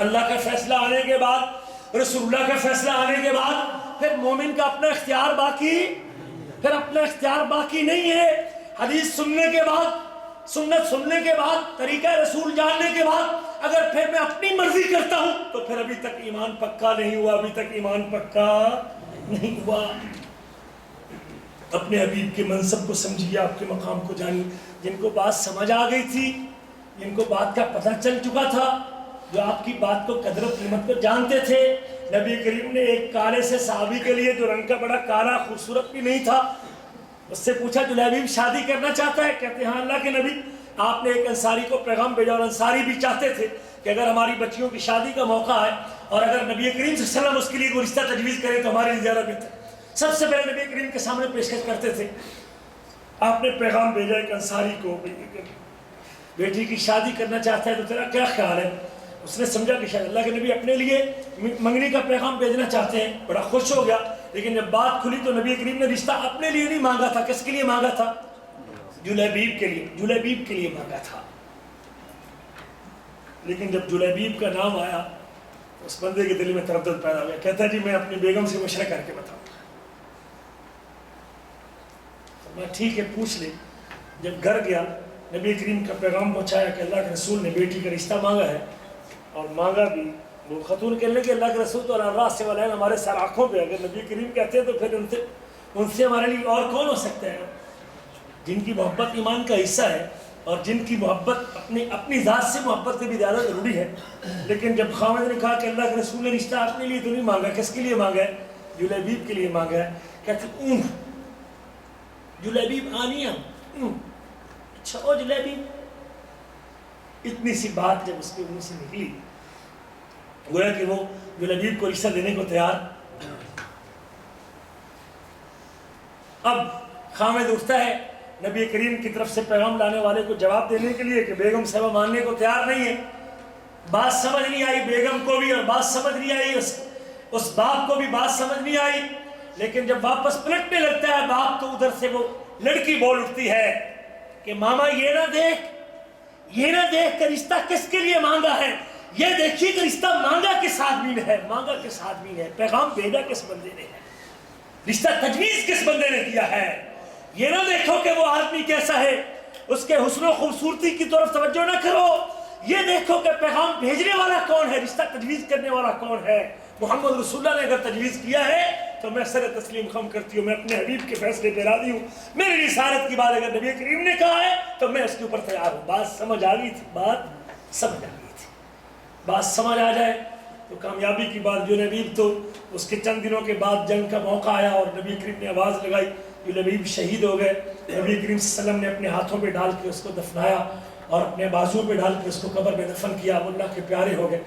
اللہ کا فیصلہ آنے کے بعد, رسول اللہ کا فیصلہ آنے کے بعد, پھر مومن کا اپنا اختیار باقی, پھر اپنا اختیار باقی نہیں ہے. حدیث سننے کے بعد, سنت سننے کے بعد, طریقہ رسول جاننے کے بعد اگر پھر میں اپنی مرضی کرتا ہوں تو پھر ابھی تک ایمان پکا نہیں ہوا, ابھی تک ایمان پکا نہیں ہوا. اپنے حبیب کے منصب کو سمجھیے, آپ کے مقام کو جانیے. جن کو بات سمجھ آ گئی تھی, جن کو بات کا پتہ چل چکا تھا, جو آپ کی بات کو قدر و قیمت کو جانتے تھے. نبی کریم نے ایک کالے سے صحابی کے لیے, جو رنگ کا بڑا کالا خوبصورت بھی نہیں تھا, اس سے پوچھا جلیبیب شادی کرنا چاہتا ہے؟ کہتے ہیں ہاں اللہ کے نبی. آپ نے ایک انصاری کو پیغام بھیجا, اور انصاری بھی چاہتے تھے کہ اگر ہماری بچیوں کی شادی کا موقع ہے اور اگر نبی کریم صلی اللہ علیہ وسلم اس کے لیے کوئی رشتہ تجویز کرے تو ہمارے لیے زیادہ بہتر. سب سے پہلے نبی کریم کے سامنے پیشکش کرتے تھے. آپ نے پیغام بھیجا ایک انصاری کو, بیٹی کی شادی کرنا چاہتا ہے تو تیرا کیا خیال ہے؟ اس نے سمجھا کہ شاید اللہ کے نبی اپنے لیے منگنی کا پیغام بھیجنا چاہتے ہیں, بڑا خوش ہو گیا. لیکن جب بات کھلی تو نبی کریم نے رشتہ اپنے لیے نہیں مانگا تھا. کس کے لیے مانگا تھا؟ جلیبیب کے لیے, جلیبیب کے لیے مانگا تھا. لیکن جب جلیبیب کا نام آیا اس بندے کے دل میں تردد پیدا ہو گیا. کہتا ہے جی میں اپنی بیگم سے مشورہ کر کے بتاؤں گا. میں ٹھیک ہے پوچھ لے. جب گھر گیا نبی کریم کا پیغام پہنچایا کہ اللہ کے رسول نے بیٹی کا رشتہ مانگا ہے، اور مانگا بھی، وہ خاتون کہنے لگی اللہ کے رسول تو راس سے والا ہے ہمارے سر آنکھوں پہ، اگر نبی کریم کہتے ہیں تو پھر ان سے ہمارے لیے اور کون ہو سکتا ہے؟ جن کی محبت ایمان کا حصہ ہے اور جن کی محبت اپنی ذات سے محبت سے بھی زیادہ ضروری ہے. لیکن جب خامد نے کہا کہ اللہ کے رسول نے رشتہ اپنے لیے تو نہیں مانگا، کس کے لیے مانگا ہے؟ جلیبیب کے لیے مانگا ہے. کہتے اون جلیبیب آنیا، اچھا او جلیبیب. اتنی سی بات جب اس کے منہ سے نکلی گویا کہ وہ جلیبیب کو رشتہ دینے کو تیار. اب خامد اٹھتا ہے نبی کریم کی طرف سے پیغام لانے والے کو جواب دینے کے لیے کہ بیگم صاحبہ ماننے کو تیار نہیں ہے. بات سمجھ نہیں آئی بیگم کو بھی، اور بات سمجھ نہیں آئی اس باپ کو بھی بات سمجھ نہیں آئی. لیکن جب واپس پلٹنے لگتا ہے باپ تو ادھر سے وہ لڑکی بول اٹھتی ہے کہ ماما یہ نہ دیکھ کہ رشتہ کس کے لیے مانگا ہے، یہ دیکھیے کہ رشتہ مانگا کس آدمی نے ہے، مانگا کس آدمی نے ہے، پیغام بھیجا کس بندے نے ہے، رشتہ تجویز کس بندے نے کیا ہے. یہ نہ دیکھو کہ وہ آدمی کیسا ہے، اس کے حسن و خوبصورتی کی طرف توجہ نہ کرو، یہ دیکھو کہ پیغام بھیجنے والا کون ہے، رشتہ تجویز کرنے والا کون ہے. محمد رسول اللہ نے اگر تجویز کیا ہے تو میں سر تسلیم خم کرتی ہوں، میں اپنے حبیب کے فیصلے پہ راضی ہوں. میری رسالت کی بات اگر نبی کریم نے کہا ہے تو میں اس کے اوپر تیار ہوں. بات سمجھ آ گئی تھی، بات سمجھ آ جائے تو کامیابی کی بات. جو لبیب تو اس کے چند دنوں کے بعد جنگ کا موقع آیا اور نبی کریم نے آواز لگائی، جو لبیب شہید ہو گئے. نبی کریم صلی اللہ علیہ وسلم نے اپنے ہاتھوں پہ ڈال کے اس کو دفنایا اور اپنے بازوؤں پہ ڈال کے اس کو قبر میں دفن کیا. وہ اللہ کے پیارے ہو گئے.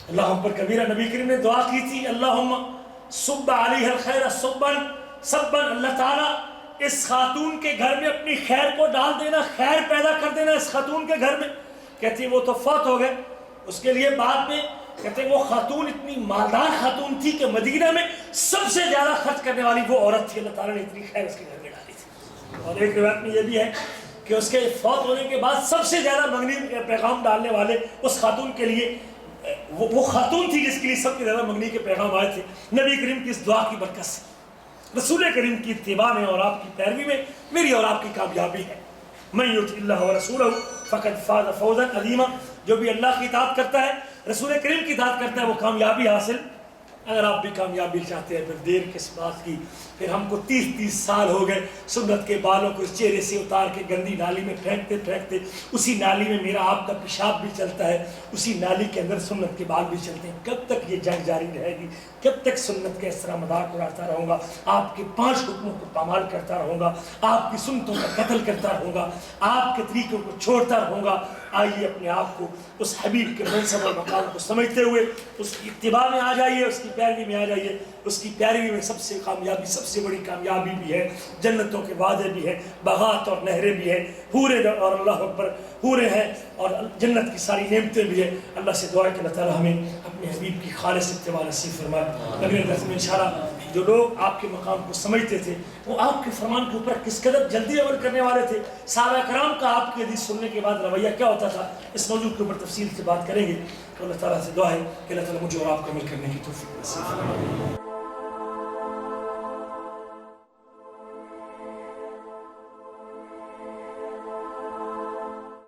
اللہ اکبر کبیرہ. نبی کریم نے دعا کی تھی اللہم صب علیہ الخیر صبا صبا، اللہ تعالیٰ اس خاتون کے گھر میں اپنی خیر کو ڈال دینا، خیر پیدا کر دینا اس خاتون کے گھر میں. کہتی وہ تو فوت ہو گئے. اس کے لیے بعد میں کہتے وہ خاتون اتنی مالدار خاتون تھی کہ مدینہ میں سب سے زیادہ خرچ کرنے والی وہ عورت تھی. اللہ تعالیٰ نے اتنی خیر اس کے گھر میں ڈالی تھی. اور ایک روایت میں یہ بھی ہے کہ اس کے فوت ہونے کے بعد سب سے زیادہ منگنی پیغام ڈالنے والے اس خاتون کے لیے وہ خاتون تھی جس کے لیے سب سے زیادہ منگنی کے پیغام آئے تھے. نبی کریم کی اس دعا کی برکت سے رسول کریم کی اتباع میں اور آپ کی پیروی میں میری اور آپ کی کامیابی ہے. من یطع اللہ ورسولہ فقد فاز فوزا عظیما. جو بھی اللہ کی اطاعت کرتا ہے، رسول کریم کی اطاعت کرتا ہے، وہ کامیابی حاصل. اگر آپ بھی کامیابی چاہتے ہیں پھر دیر کس بات کی. پھر ہم کو 30 سال ہو گئے سنت کے بالوں کو اس چہرے سے اتار کے گندی نالی میں پھینکتے پھینکتے. اسی نالی میں میرا آپ کا پیشاب بھی چلتا ہے، اسی نالی کے اندر سنت کے بال بھی چلتے ہیں. کب تک یہ جنگ جاری رہے گی؟ کب تک سنت کے اس طرح مذاق اڑاتا رہوں گا؟ آپ کے 5 حکموں کو پامال کرتا رہوں گا، آپ کی سنتوں کا قتل کرتا رہوں گا، آپ کے طریقوں کو چھوڑتا رہوں گا. آئیے اپنے آپ کو اس حبیب کے منصب اور مقام کو سمجھتے ہوئے اس کی اتباع میں آ جائیے، اس کی پیروی میں آ جائیے. اس کی پیروی میں سب سے کامیابی، سب سے بڑی کامیابی بھی ہے، جنتوں کے وعدے بھی ہیں، باغات اور نہریں بھی ہیں، حوریں اور اللہ اکبر حوریں ہیں، اور جنت کی ساری نعمتیں بھی ہیں. اللہ سے دعا ہے کہ اللہ تعالیٰ ہمیں اپنے حبیب کی خالص اتباع نصیب فرمائے. اگلے درس میں انشاءاللہ جو لوگ آپ کے مقام کو سمجھتے تھے وہ آپ کے فرمان کے اوپر کس قدر جلدی عمل کرنے والے تھے، صحابہ کرام کا آپ کی حدیث سننے کے بعد رویہ کیا ہوتا تھا، اس موضوع کے اوپر تفصیل سے بات کریں گے. تو اللہ تعالیٰ سے دعا ہے کہ اللہ تعالیٰ مجھے اور آپ کو عمل کرنے کی توفیق نصیب فرمائے.